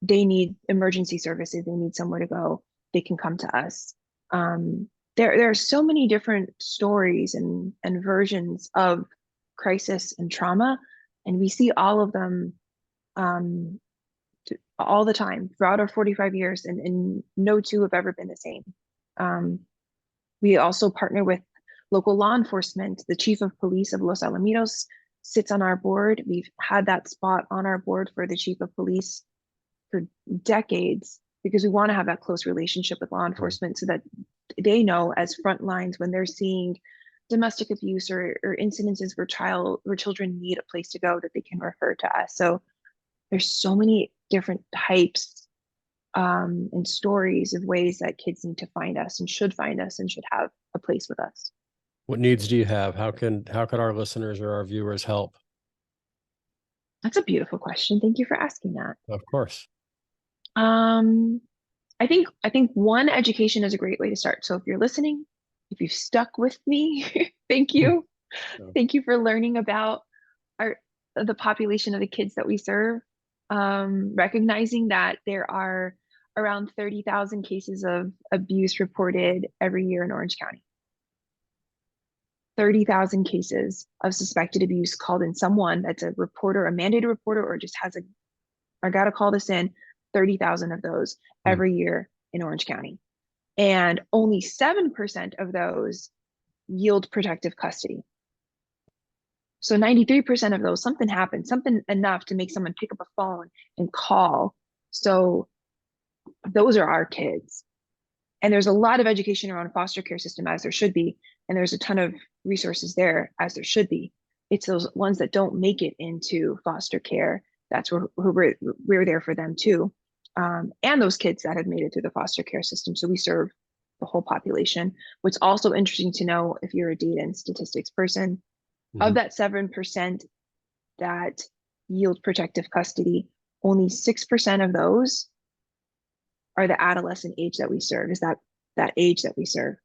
they need emergency services. They need somewhere to go. They can come to us. There are so many different stories and versions of crisis and trauma, and we see all of them all the time throughout our 45 years, and no two have ever been the same. We also partner with local law enforcement. The chief of police of Los Alamitos sits on our board. We've had that spot on our board for the chief of police for decades, because we want to have that close relationship with law enforcement, so that they know as front lines when they're seeing domestic abuse or incidences where children need a place to go, that they can refer to us. So there's so many different types and stories of ways that kids need to find us and should have a place with us. What needs do you have? How could our listeners or our viewers help? That's a beautiful question. Thank you for asking that. Of course. I think one, education is a great way to start. So if you're listening, if you've stuck with me, thank you. Thank you for learning about the population of the kids that we serve. Recognizing that there are around 30,000 cases of abuse reported every year in Orange County. 30,000 cases of suspected abuse called in. Someone that's a reporter, a mandated reporter, or just has I gotta call this in. 30,000 of those every year in Orange County. And only 7% of those yield protective custody. So 93% of those, something happened, something enough to make someone pick up a phone and call. So those are our kids. And there's a lot of education around foster care system, as there should be. And there's a ton of resources there, as there should be. It's those ones that don't make it into foster care. That's where we're there for them too. And those kids that have made it through the foster care system. So we serve the whole population. What's also interesting to know, if you're a data and statistics person, of that 7% that yield protective custody, only 6% of those are the adolescent age that we serve, is that age that we serve.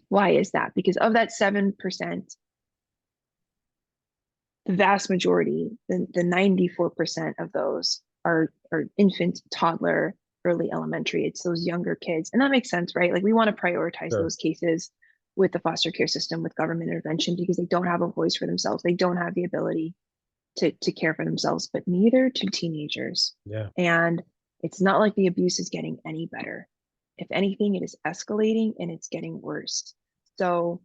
Why is that? Because of that 7%, the vast majority, the 94% of those are infant, toddler, early elementary. It's those younger kids. And that makes sense, right? Like, we want to prioritize those cases with the foster care system, with government intervention, because they don't have a voice for themselves. They don't have the ability to care for themselves, but neither do teenagers. Yeah. And it's not like the abuse is getting any better. If anything, it is escalating and it's getting worse. So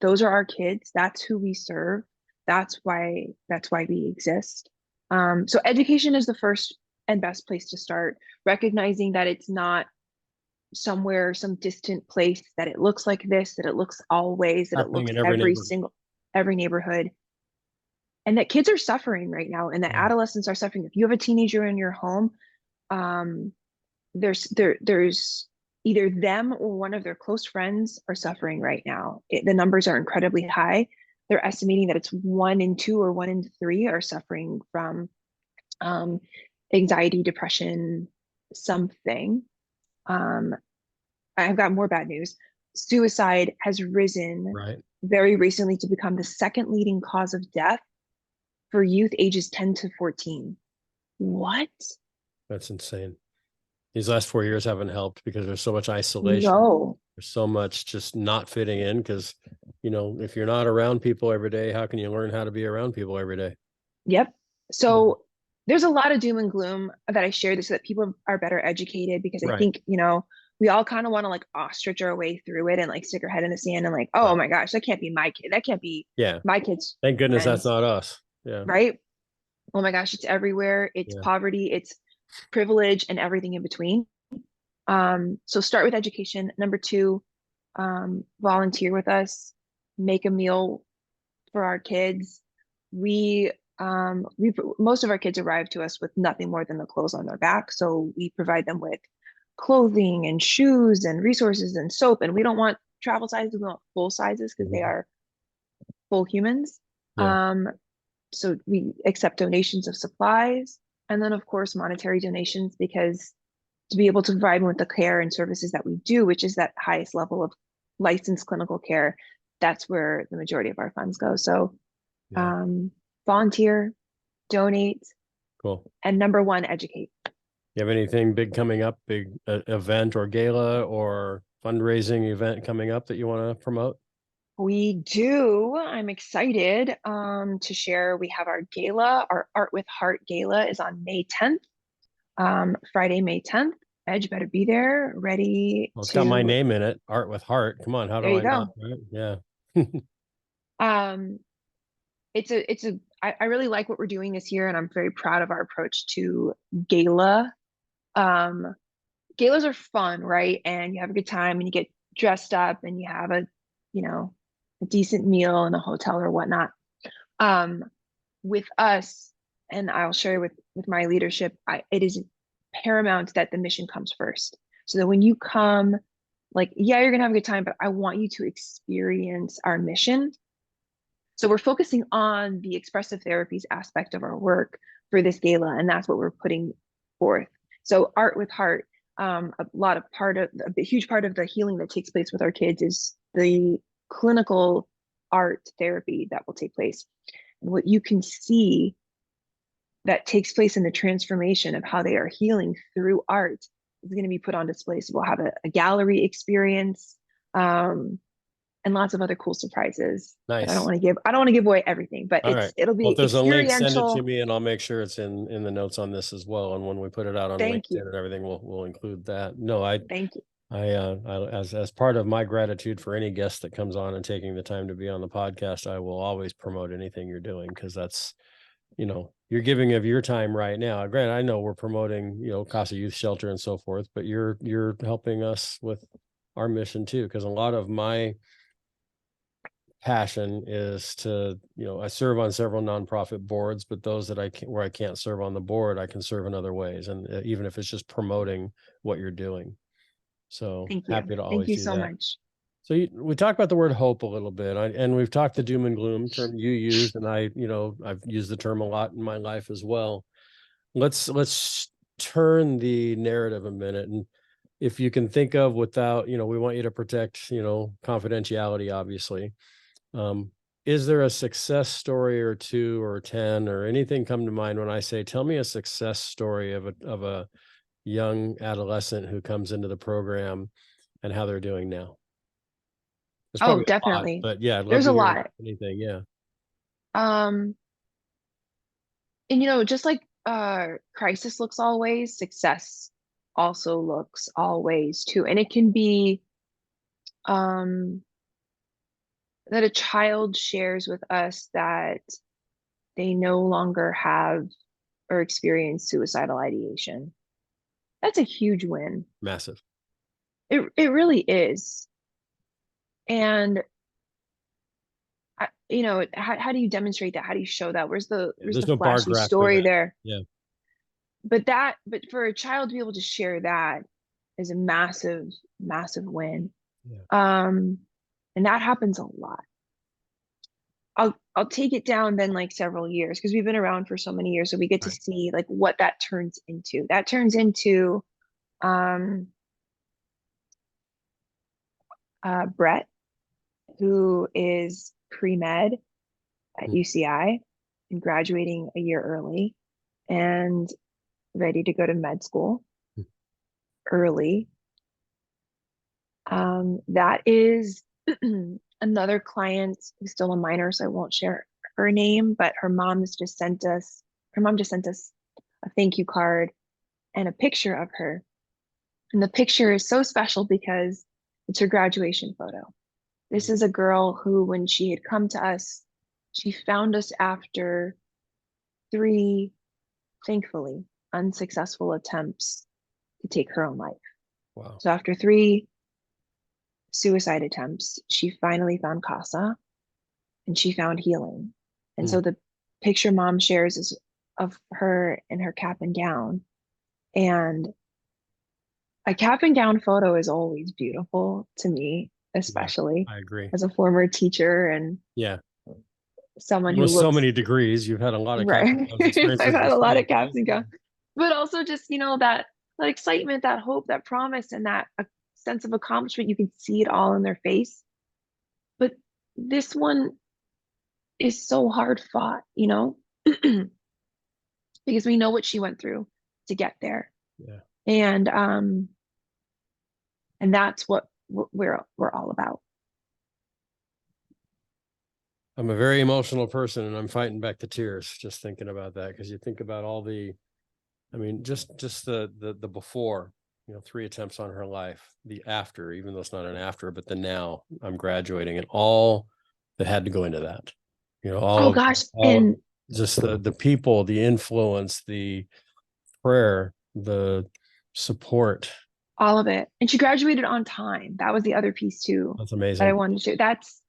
those are our kids. That's who we serve. That's why we exist. So education is the first and best place to start, recognizing that it's not somewhere, some distant place, that it looks like this, that it looks always, that it looks every neighborhood, and that kids are suffering right now, and that adolescents are suffering. If you have a teenager in your home, there's either them or one of their close friends are suffering right now. The numbers are incredibly high. They're estimating that it's 1 in 2 or 1 in 3 are suffering from anxiety, depression, something. I've got more bad news. Suicide has risen very recently to become the second leading cause of death for youth ages 10 to 14. What? That's insane. These last 4 years haven't helped, because there's so much isolation. No. There's so much just not fitting in, because, if you're not around people every day, how can you learn how to be around people every day? Yep. So there's a lot of doom and gloom that I share this so that people are better educated, because I Right. think, we all kind of want to like ostrich our way through it and like stick our head in the sand and like, oh Right. my gosh, that can't be my kid. That can't be Yeah. my kid's Thank goodness that's friends, not us. Yeah. right? Oh my gosh, it's everywhere. It's Yeah. poverty, it's privilege, and everything in between. So start with education. Number two, volunteer with us, make a meal for our kids. We most of our kids arrive to us with nothing more than the clothes on their back. So we provide them with clothing and shoes and resources and soap. And we don't want travel sizes, we want full sizes because they Mhm. are full humans. Yeah. So we accept donations of supplies, and then of course monetary donations, because to be able to provide them with the care and services that we do, which is that highest level of licensed clinical care, that's where the majority of our funds go. So Yeah. volunteer, donate, Cool. and number one, educate. You have anything big coming up, big event or gala or fundraising event coming up that you want to promote? We do. I'm excited to share. We have our gala, our Art with Hart gala is on May 10th, Friday, May 10th. Edge better be there, ready Well, it's got my to. name in it, Art with Heart. Come on, how There do you I not? go. Right? Yeah. Um, I really like what we're doing this year, and I'm very proud of our approach to gala. Um, Galas are fun, right? And you have a good time and you get dressed up and you have a decent meal in a hotel or whatnot. Um, with us, and I'll share with my leadership, it is paramount that the mission comes first. So that when you come, like, yeah, you're gonna have a good time, but I want you to experience our mission. So we're focusing on the expressive therapies aspect of our work for this gala, and that's what we're putting forth. So Art with Heart, a huge part of the healing that takes place with our kids is the clinical art therapy that will take place. And what you can see that takes place in the transformation of how they are healing through art is going to be put on display. So we'll have a gallery experience, and lots of other cool surprises that Nice. I don't want to give away everything, but All right. it'll Well, if be there's a link, send it to experiential. me and I'll make sure it's in the notes on this as well. And when we put it out on Thank LinkedIn you. and everything, we'll include that. No, I Thank you. as part of my gratitude for any guest that comes on and taking the time to be on the podcast, I will always promote anything you're doing, because that's, you're giving of your time right now. Granted, I know we're promoting, Casa Youth Shelter and so forth, but you're helping us with our mission too, because a lot of my passion is to, I serve on several nonprofit boards, but those that where I can't serve on the board, I can serve in other ways, and even if it's just promoting what you're doing. So Thank you. happy to Thank always you do so that. much. So we talked about the word hope a little bit, and we've talked the doom and gloom term you used, and I've used the term a lot in my life as well. Let's turn the narrative a minute, and if you can think of, without, we want you to protect, confidentiality, obviously. Is there a success story or two or 10 or anything come to mind when I say, tell me a success story of a young adolescent who comes into the program and how they're doing now? There's Oh, probably a lot, definitely. but yeah, I'd love There's to a hear lot. anything. Yeah. Um, and just like crisis looks always, success also looks always too. And it can be um that a child shares with us that they no longer have or experience suicidal ideation. That's a huge win. Massive. It really is. And how do you demonstrate that? How do you show that? Where's the Yeah, where's there's the no bar flashy graph for story that. there? Yeah. But for a child to be able to share that is a massive, massive win. Yeah. And that happens a lot. I'll take it down then like several years, because we've been around for so many years, so we get to Right. see like what that turns into. That turns into um Brett, who is pre-med at Hmm. UCI and graduating a year early and ready to go to med school early. That is another client who's still a minor, so I won't share her name, but her mom has just sent us her mom just sent us a thank you card and a picture of her. And the picture is so special because it's her graduation photo. This is a girl who, when she had come to us, she found us after 3, thankfully, unsuccessful attempts to take her own life. Wow. So after 3 suicide attempts, she finally found CASA and she found healing. And so the picture mom shares is of her in her cap and gown. And a cap and gown photo is always beautiful to me, especially I agree. as a former teacher and Yeah. someone who With so looks many degrees, you've had a lot of cap and right. gowns experiences I've had a lot yourself, of caps right? and gowns, but also just, that excitement, that hope, that promise, and that sense of accomplishment. You can see it all in their face. But this one is so hard fought, because we know what she went through to get there. Yeah. And that's what we're all about. I'm a very emotional person and I'm fighting back the tears just thinking about that, because you think about all the, I mean, just the before, 3 attempts on her life, the after, even though it's not an after, but the now I'm graduating, and all that had to go into that, Oh gosh, all and just the people, the influence, the prayer, the support. all of it. And she graduated on time. That was the other piece too That's that I amazing. wanted to share. That's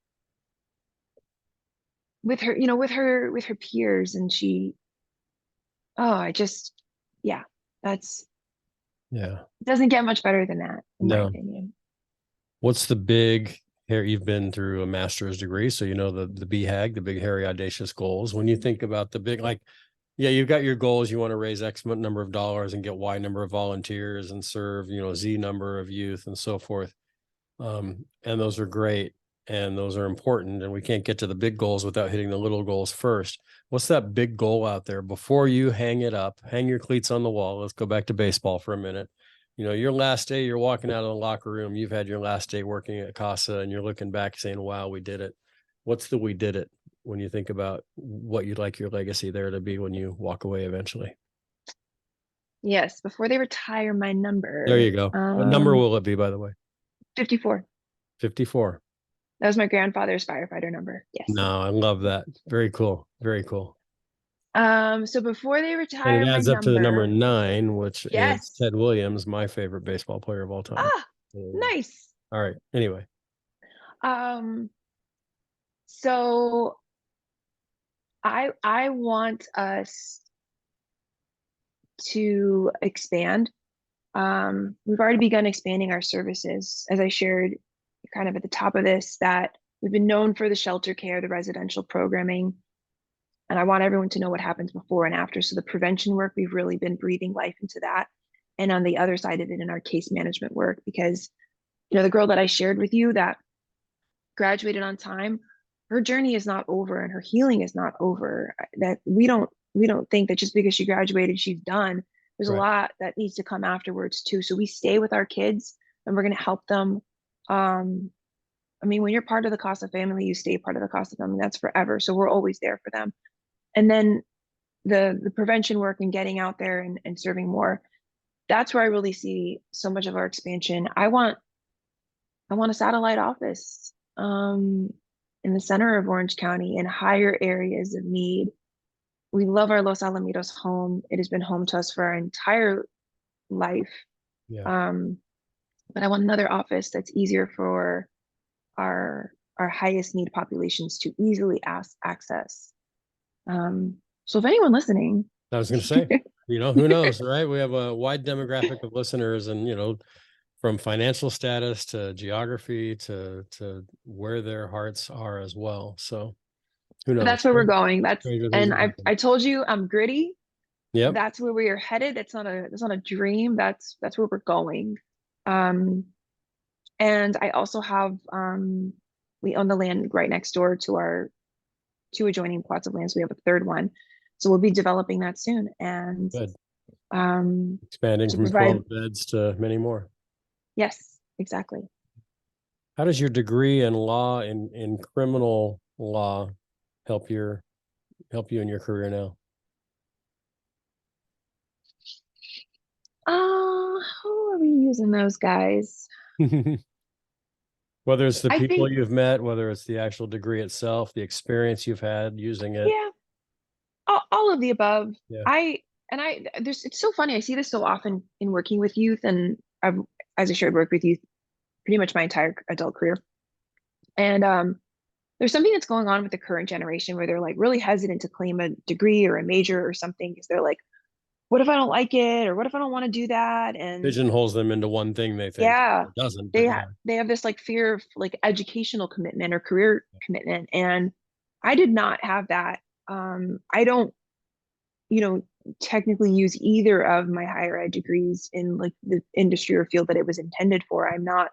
with her, with her peers, and yeah, that's Yeah. it doesn't get much better than that, in my No. opinion. What's the big hair? You've been through a master's degree, so the BHAG, the big hairy audacious goals. When you think about the big, like, yeah, you've got your goals. You want to raise X number of dollars and get Y number of volunteers and serve, Z number of youth and so forth. And those are great and those are important. And we can't get to the big goals without hitting the little goals first. What's that big goal out there before you hang it up, hang your cleats on the wall? Let's go back to baseball for a minute. Your last day, you're walking out of the locker room, you've had your last day working at CASA and you're looking back saying, wow, we did it. What's the we did it when you think about what you'd like your legacy there to be when you walk away eventually? Yes, before they retire my There you number, go. What number will it be, by the way? 54. 54. That was my grandfather's firefighter number. Yes. No, I love that. Very cool. Very cool. So before they And retire it my adds up to the number number, 9, which is yes. Ted Williams, my favorite baseball player of all time. Ah, nice. All right. Anyway. Um, so I want us to expand. We've already begun expanding our services, as I shared kind of at the top of this, that we've been known for the shelter care, the residential programming, and I want everyone to know what happens before and after. So the prevention work, we've really been breathing life into that. And on the other side of it, in our case management work, because the girl that I shared with you that graduated on time, her journey is not over and her healing is not over. That we don't think that just because she graduated, she's done. There's a lot that needs to come afterwards too. So we stay with our kids and we're going to help them. I mean, when you're part of the CASA family, you stay part of the CASA family. That's forever. So we're always there for them. And then the prevention work and getting out there and serving more. That's where I really see so much of our expansion. I want a satellite office in the center of Orange County in higher areas of need. We love our Los Alamitos home. It has been home to us for our entire life. Yeah. But I want another office that's easier for our highest need populations to easily access. So if anyone listening, I was going to say, who knows, right? We have a wide demographic of listeners and, from financial status to geography to where their hearts are as well. So who knows? that's where we're going. Stranger things And have happened. I told you I'm gritty. Yep. That's where we are headed. It's not a dream. That's where we're going. And I also have we own the land right next door to our 2 adjoining plots of land. So we have a third one. So we'll be developing that soon and Good. Expanding to from provide 12 beds to many more. yes, exactly. How does your degree in law in criminal law help you in your career now? How are we using those guys? Whether it's the I people think, you've met, whether it's the actual degree itself, the experience you've had using it. yeah, all of the above. Yeah. It's so funny. I see this so often in working with youth, and I've, as I shared, worked with youth pretty much my entire adult career. And there's something that's going on with the current generation where they're like really hesitant to claim a degree or a major or something because they're like, what if I don't like it? Or what if I don't want to do that? And Pigeonholes them into one thing they think. yeah, It doesn't, but yeah. they have this like fear of like educational commitment or career commitment. And I did not have that. I don't, you know, technically use either of my higher ed degrees in like the industry or field that it was intended for. I'm not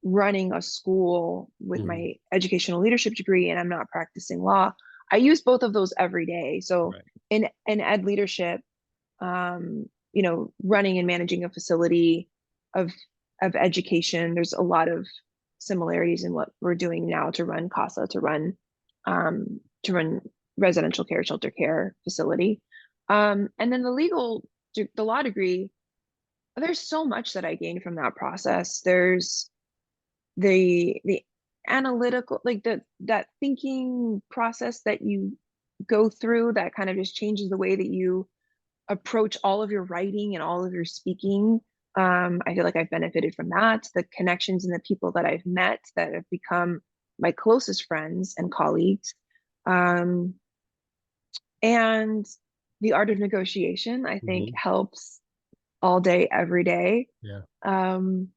running a school with my educational leadership degree, and I'm not practicing law. I use both of those every day. So Right. in ed leadership, you know, running and managing a facility of education, there's a lot of similarities in what we're doing now to run CASA, to run residential care, shelter care facility. And then the law degree, there's so much that I gained from that process. There's the analytical, like that thinking process that you go through that kind of just changes the way that you approach all of your writing and all of your speaking. I feel like I've benefited from that. The connections and the people that I've met that have become my closest friends and colleagues. Um, and the art of negotiation, I think, helps all day, every day. Yeah. Um,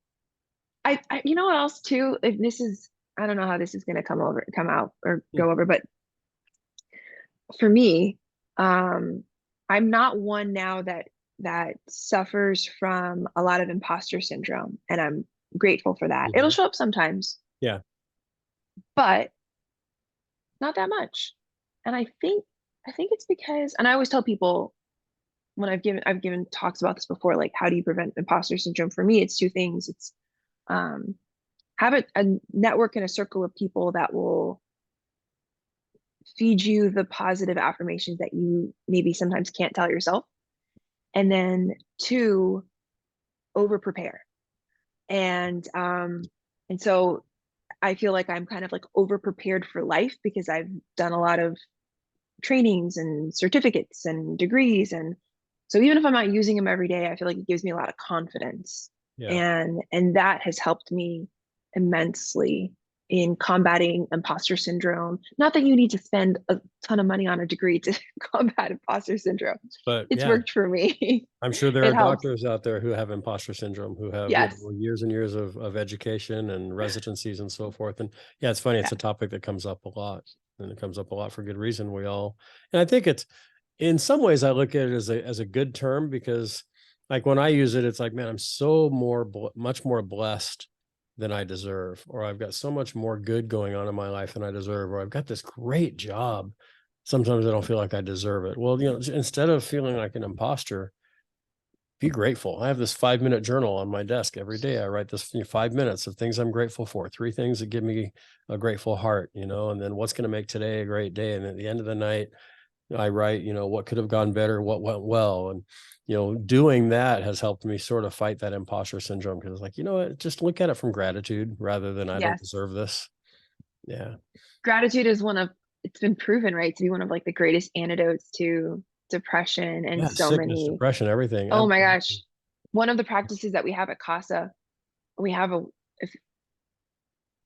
you know what else too? If this is, I don't know how this is going to come out or go over, but for me, I'm not one now that suffers from a lot of imposter syndrome, and I'm grateful for that. It'll show up sometimes, Yeah. but not that much. And I think it's because, and I always tell people when I've given talks about this before, like how do you prevent imposter syndrome? For me, it's two things. It's um, have a network and a circle of people that will feed you the positive affirmations that you maybe sometimes can't tell yourself. And then two, over prepare. And so I feel like I'm kind of like over prepared for life because I've done a lot of trainings and certificates and degrees. And so even if I'm not using them every day, I feel like it gives me a lot of confidence. Yeah. And that has helped me immensely in combating imposter syndrome. Not that you need to spend a ton of money on a degree to combat imposter syndrome. But It's yeah, worked for me. I'm sure there It are helps. doctors out there who have imposter syndrome, who have, you Yes. know, years and years of education and residencies and so forth. And yeah, it's funny. Yeah. It's a topic that comes up a lot, and it comes up a lot for good reason. And I think it's, in some ways, I look at it as a good term because, like, when I use it, it's like, man, I'm so much more blessed than I deserve, or I've got so much more good going on in my life than I deserve, or I've got this great job. Sometimes I don't feel like I deserve it. Well, you know, instead of feeling like an imposter, be grateful. I have this 5-minute journal on my desk every day. I write this 5 minutes of things I'm grateful for, 3 things that give me a grateful heart, you know, and then what's going to make today a great day. And at the end of the night, I write, you know, what could have gone better, what went well. And, you know, doing that has helped me sort of fight that imposter syndrome, because it's like, you know what, just look at it from gratitude rather than I don't Yes. deserve this. Yeah. Gratitude is it's been proven, right, to be one of like the greatest antidotes to depression and Yeah. so Sickness, many. depression, everything. Oh my Absolutely. gosh. One of the practices that we have at CASA, we have if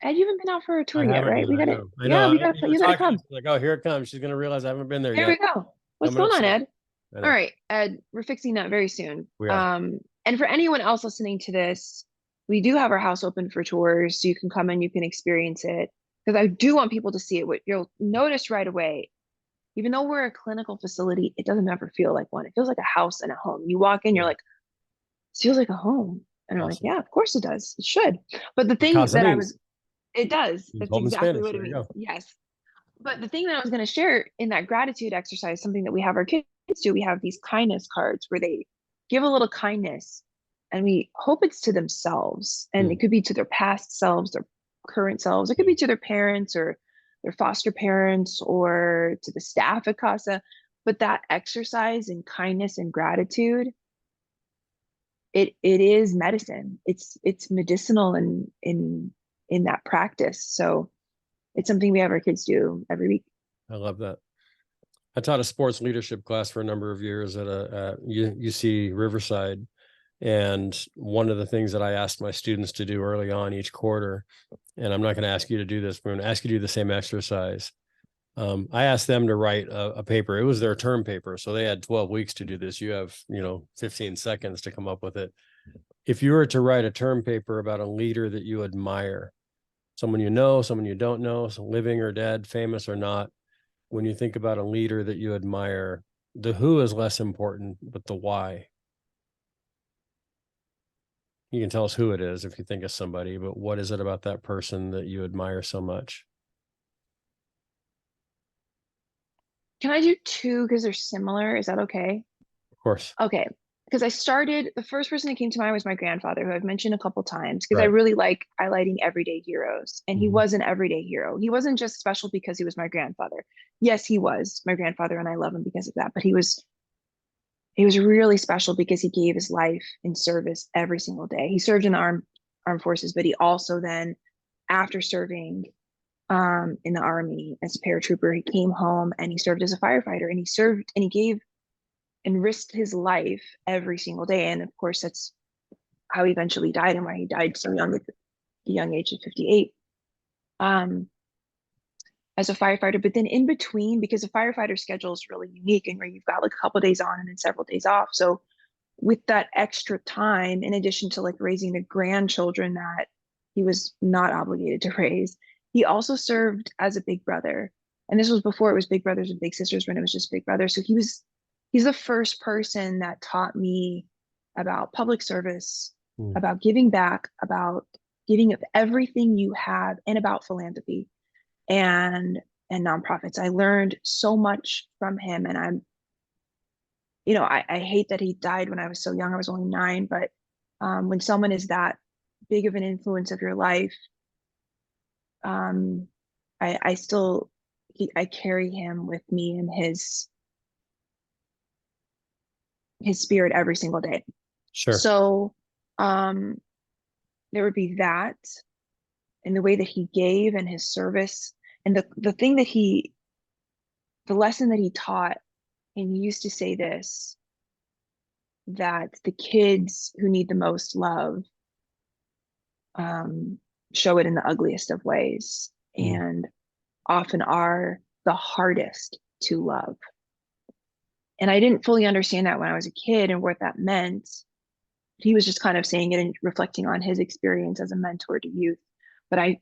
Ed, you haven't been out for a tour I yet, haven't right? yet. I know. I Yeah, know. You were you gotta talking, come. it's like, oh, here it comes. She's going to realize I haven't been there There yet. we go. What's Coming up going on, soon. Ed? I All know. right, Ed, we're fixing that very soon. We are. And for anyone else listening to this, we do have our house open for tours, so you can come and you can experience it. Because I do want people to see it. What you'll notice right away, even though we're a clinical facility, it doesn't ever feel like one. It feels like a house and a home. You walk in, you're Yeah. like, it feels like a home. And I'm like, Awesome. yeah, of course it does. It should. But the What thing Casa that means. it does. You That's told in exactly Spanish. what it There you means. go. Yes. But the thing that I was going to share in that gratitude exercise, something that we have our kids do, we have these kindness cards where they give a little kindness, and we hope it's to themselves. And it could be to their past selves, their current selves. It could be to their parents or their foster parents or to the staff at CASA. But that exercise in kindness and gratitude, it is medicine. It's medicinal in that practice. So it's something we have our kids do every week. I love that. I taught a sports leadership class for a number of years at UC Riverside. And one of the things that I asked my students to do early on each quarter, and I'm not going to ask you to do this, but I'm going to ask you to do the same exercise. I asked them to write a paper. It was their term paper. So they had 12 weeks to do this. You have, 15 seconds to come up with it. If you were to write a term paper about a leader that you admire, someone you know, someone you don't know, living or dead, famous or not, when you think about a leader that you admire, the who is less important, but the why. You can tell us who it is if you think of somebody, but what is it about that person that you admire so much? Can I do two because they're similar? Is that okay? Of course. Okay. Because the first person that came to mind was my grandfather, who I've mentioned a couple times, because I Right. really like highlighting everyday heroes. And he Mhm. was an everyday hero. He wasn't just special because he was my grandfather. Yes, he was my grandfather, and I love him because of that. But he was really special because he gave his life in service every single day. He served in the armed forces, but he also then, after serving in the army as a paratrooper, he came home and he served as a firefighter, and he served and he gave and risked his life every single day. And of course, that's how he eventually died and why he died so young at the young age of 58. Um, as a firefighter, but then in between, because a firefighter schedule is really unique and where you've got like a couple of days on and then several days off. So with that extra time, in addition to like raising the grandchildren that he was not obligated to raise, he also served as a big brother. And this was before it was big brothers and big sisters, when it was just big brother. So he's the first person that taught me about public service, Mm. about giving back, about giving of everything you have, and about philanthropy and nonprofits. I learned so much from him, and I hate that he died when I was so young. I was only 9, but when someone is that big of an influence of your life, um, I still I carry him with me in his spirit every single day. Sure. So there would be that, and the way that he gave and his service, and the lesson that he taught. And he used to say this, that the kids who need the most love um, show it in the ugliest of ways, Mm. and often are the hardest to love. And I didn't fully understand that when I was a kid and what that meant. He was just kind of saying it and reflecting on his experience as a mentor to youth. But I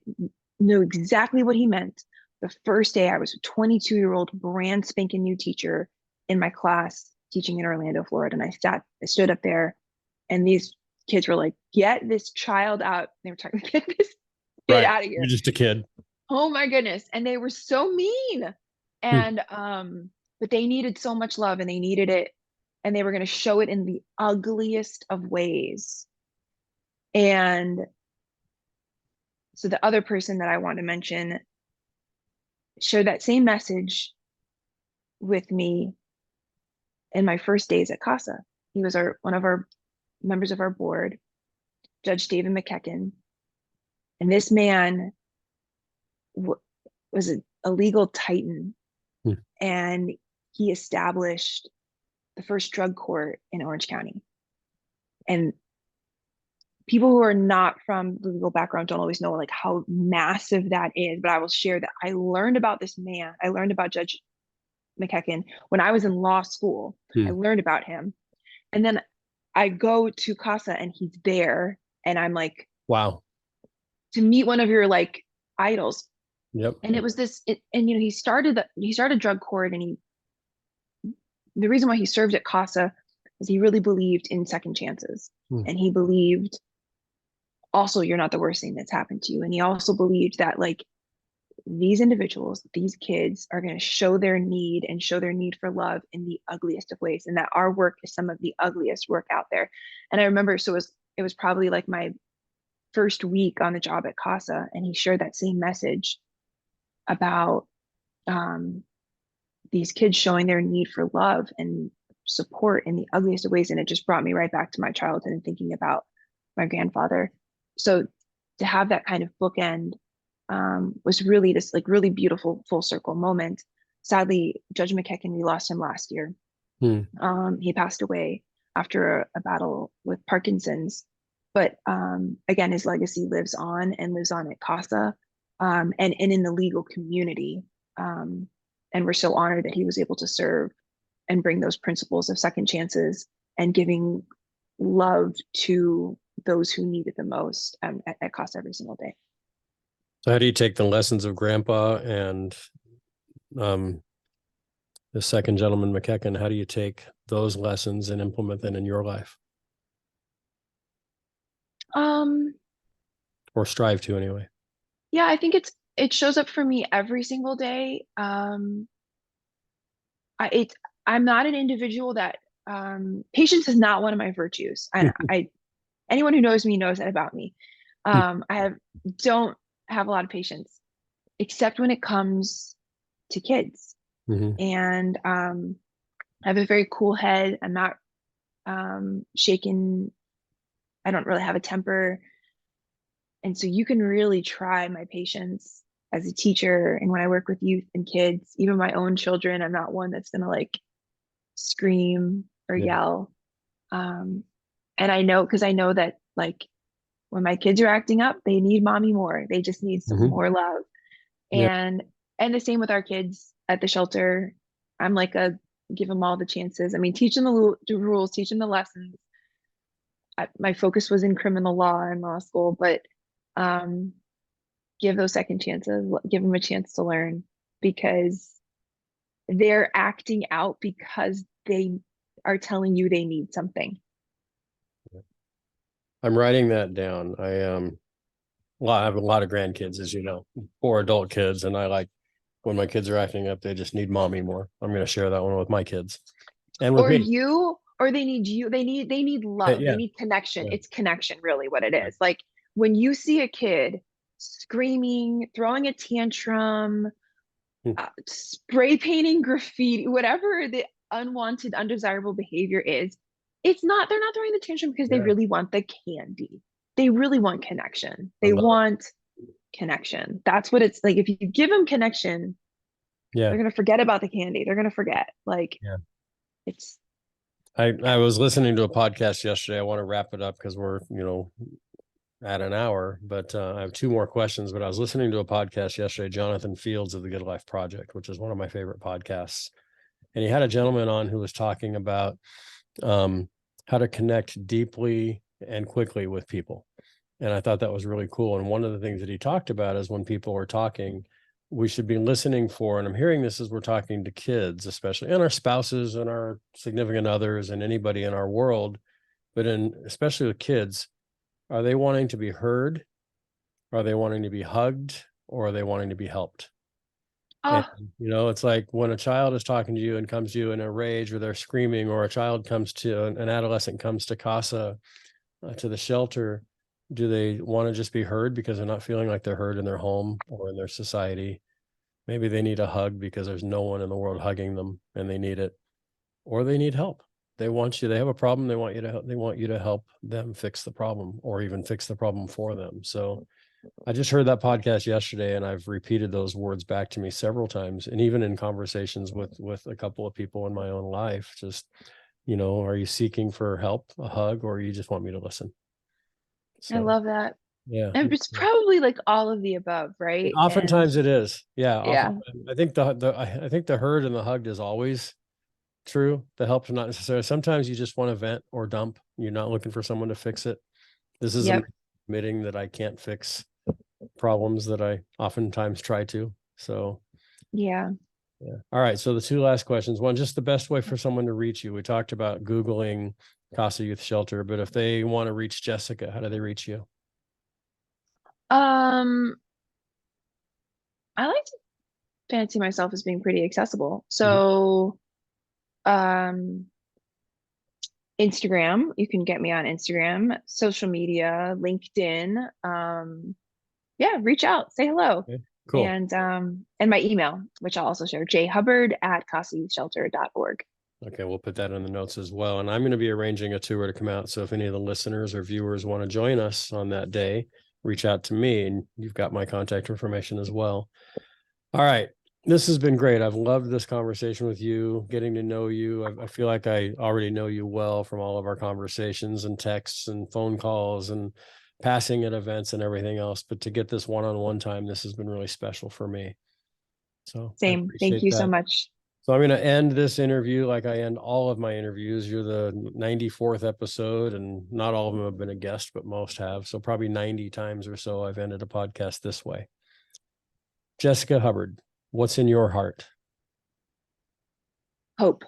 knew exactly what he meant the first day I was a 22-year-old brand spanking new teacher in my class teaching in Orlando, Florida. And I stood up there, and these kids were like, "Get this child out." They were talking, "Get this kid Right. out of here." You're just a kid. Oh my goodness. And they were so mean. Hmm. And but they needed so much love, and they needed it, and they were going to show it in the ugliest of ways. And so the other person that I want to mention shared that same message with me in my first days at CASA. He was one of our members of our board, Judge David McKecken. And this man was a legal titan, Hmm. and he established the first drug court in Orange County. And people who are not from the legal background don't always know like how massive that is, but I will share that I learned about this man. I learned about Judge McKecken when I was in law school. I Hmm. learned about him. And then I go to CASA and he's there, and I'm like, Wow. to meet one of your like idols. Yep. And it was and he started drug court, and the reason why he served at CASA is he really believed in second chances. Hmm. And he believed also you're not the worst thing that's happened to you. And he also believed that like these individuals, these kids are going to show their need for love in the ugliest of ways, and that our work is some of the ugliest work out there. And I remember, so it was probably like my first week on the job at CASA, and he shared that same message about these kids showing their need for love, and support in the ugliest of ways. And it just brought me right back to my childhood and thinking about my grandfather. So to have that kind of bookend was really this like really beautiful full circle moment. Sadly, Judge McKecken, we lost him last year. Hmm. He passed away after a battle with Parkinson's. But again, his legacy lives on and lives on at CASA and in the legal community. And we're so honored that he was able to serve and bring those principles of second chances and giving love to those who need it the most at CASA every single day. So how do you take the lessons of Grandpa and the second gentleman, McKecken? How do you take those lessons and implement them in your life? Or strive to anyway? Yeah, I think it shows up for me every single day. I'm not an individual that patience is not one of my virtues. And anyone who knows me knows that about me. Don't have a lot of patience, except when it comes to kids. Mm-hmm. And I have a very cool head. I'm not shaken. I don't really have a temper. And so you can really try my patience as a teacher. And when I work with youth and kids, even my own children, I'm not one that's going to like scream or yell. And I know, because I know that like when my kids are acting up, they need mommy more. They just need some more love. Yeah. And the same with our kids at the shelter. I'm like give them all the chances. I mean, teach them the rules, teach them the lessons. My focus was in criminal law and law school, but give those second chances, give them a chance to learn, because they're acting out because they are telling you they need something. I'm writing that down. I have a lot of grandkids, as you know, 4 adult kids, and I like when my kids are acting up, they just need mommy more. I'm going to share that one with my kids and with me. Or they need you. They need love. They need connection. It's connection, really, what it is. Like when you see a kid screaming, throwing a tantrum, spray painting graffiti, whatever the unwanted, undesirable behavior is, they're not throwing the tantrum because they really want the candy. They really want connection. They want connection. That's what it's like. If you give them connection, they're going to forget about the candy. They're going to forget. Like, it's. I was listening to a podcast yesterday. I want to wrap it up because we're, at an hour, but I have 2 more questions. But I was listening to a podcast yesterday, Jonathan Fields of the Good Life Project, which is one of my favorite podcasts. And he had a gentleman on who was talking about how to connect deeply and quickly with people. And I thought that was really cool. And one of the things that he talked about is when people are talking, we should be listening for, and I'm hearing this as we're talking to kids, especially, and our spouses and our significant others and anybody in our world, but especially with kids, are they wanting to be heard? Are they wanting to be hugged? Or are they wanting to be helped? And, it's like when a child is talking to you and comes to you in a rage, or they're screaming, or an adolescent comes to CASA, to the shelter, do they want to just be heard because they're not feeling like they're heard in their home or in their society? Maybe they need a hug because there's no one in the world hugging them and they need it, or they need help. They have a problem. They want you to help them fix the problem, or even fix the problem for them. So I just heard that podcast yesterday, and I've repeated those words back to me several times. And even in conversations with a couple of people in my own life, just, are you seeking for help, a hug, or you just want me to listen? So, I love that. Yeah. And it's probably like all of the above, right? Oftentimes it is. Yeah. Yeah. I think the heard and the hugged is always true. The help is not necessary. Sometimes you just want to vent or dump. You're not looking for someone to fix it. This is admitting that I can't fix problems that I oftentimes try to. So yeah. All right. So the 2 last questions. One, just the best way for someone to reach you. We talked about Googling CASA Youth Shelter, but if they want to reach Jessica, how do they reach you? I like to fancy myself as being pretty accessible. So, Instagram, you can get me on Instagram, social media, LinkedIn. Reach out, say hello. Okay, cool. And my email, which I'll also share, jhubbard@casayouthshelter.org. Okay, we'll put that in the notes as well. And I'm going to be arranging a tour to come out. So if any of the listeners or viewers want to join us on that day, reach out to me, and you've got my contact information as well. All right. This has been great. I've loved this conversation with you, getting to know you. I feel like I already know you well from all of our conversations and texts and phone calls and passing at events and everything else. But to get this one-on-one time, this has been really special for me. So I Same. Thank appreciate you so that. much. So I'm going to end this interview like I end all of my interviews. You're the 94th episode, and not all of them have been a guest, but most have. So probably 90 times or so I've ended a podcast this way. Jessica Hubbard, what's in your heart? Hope.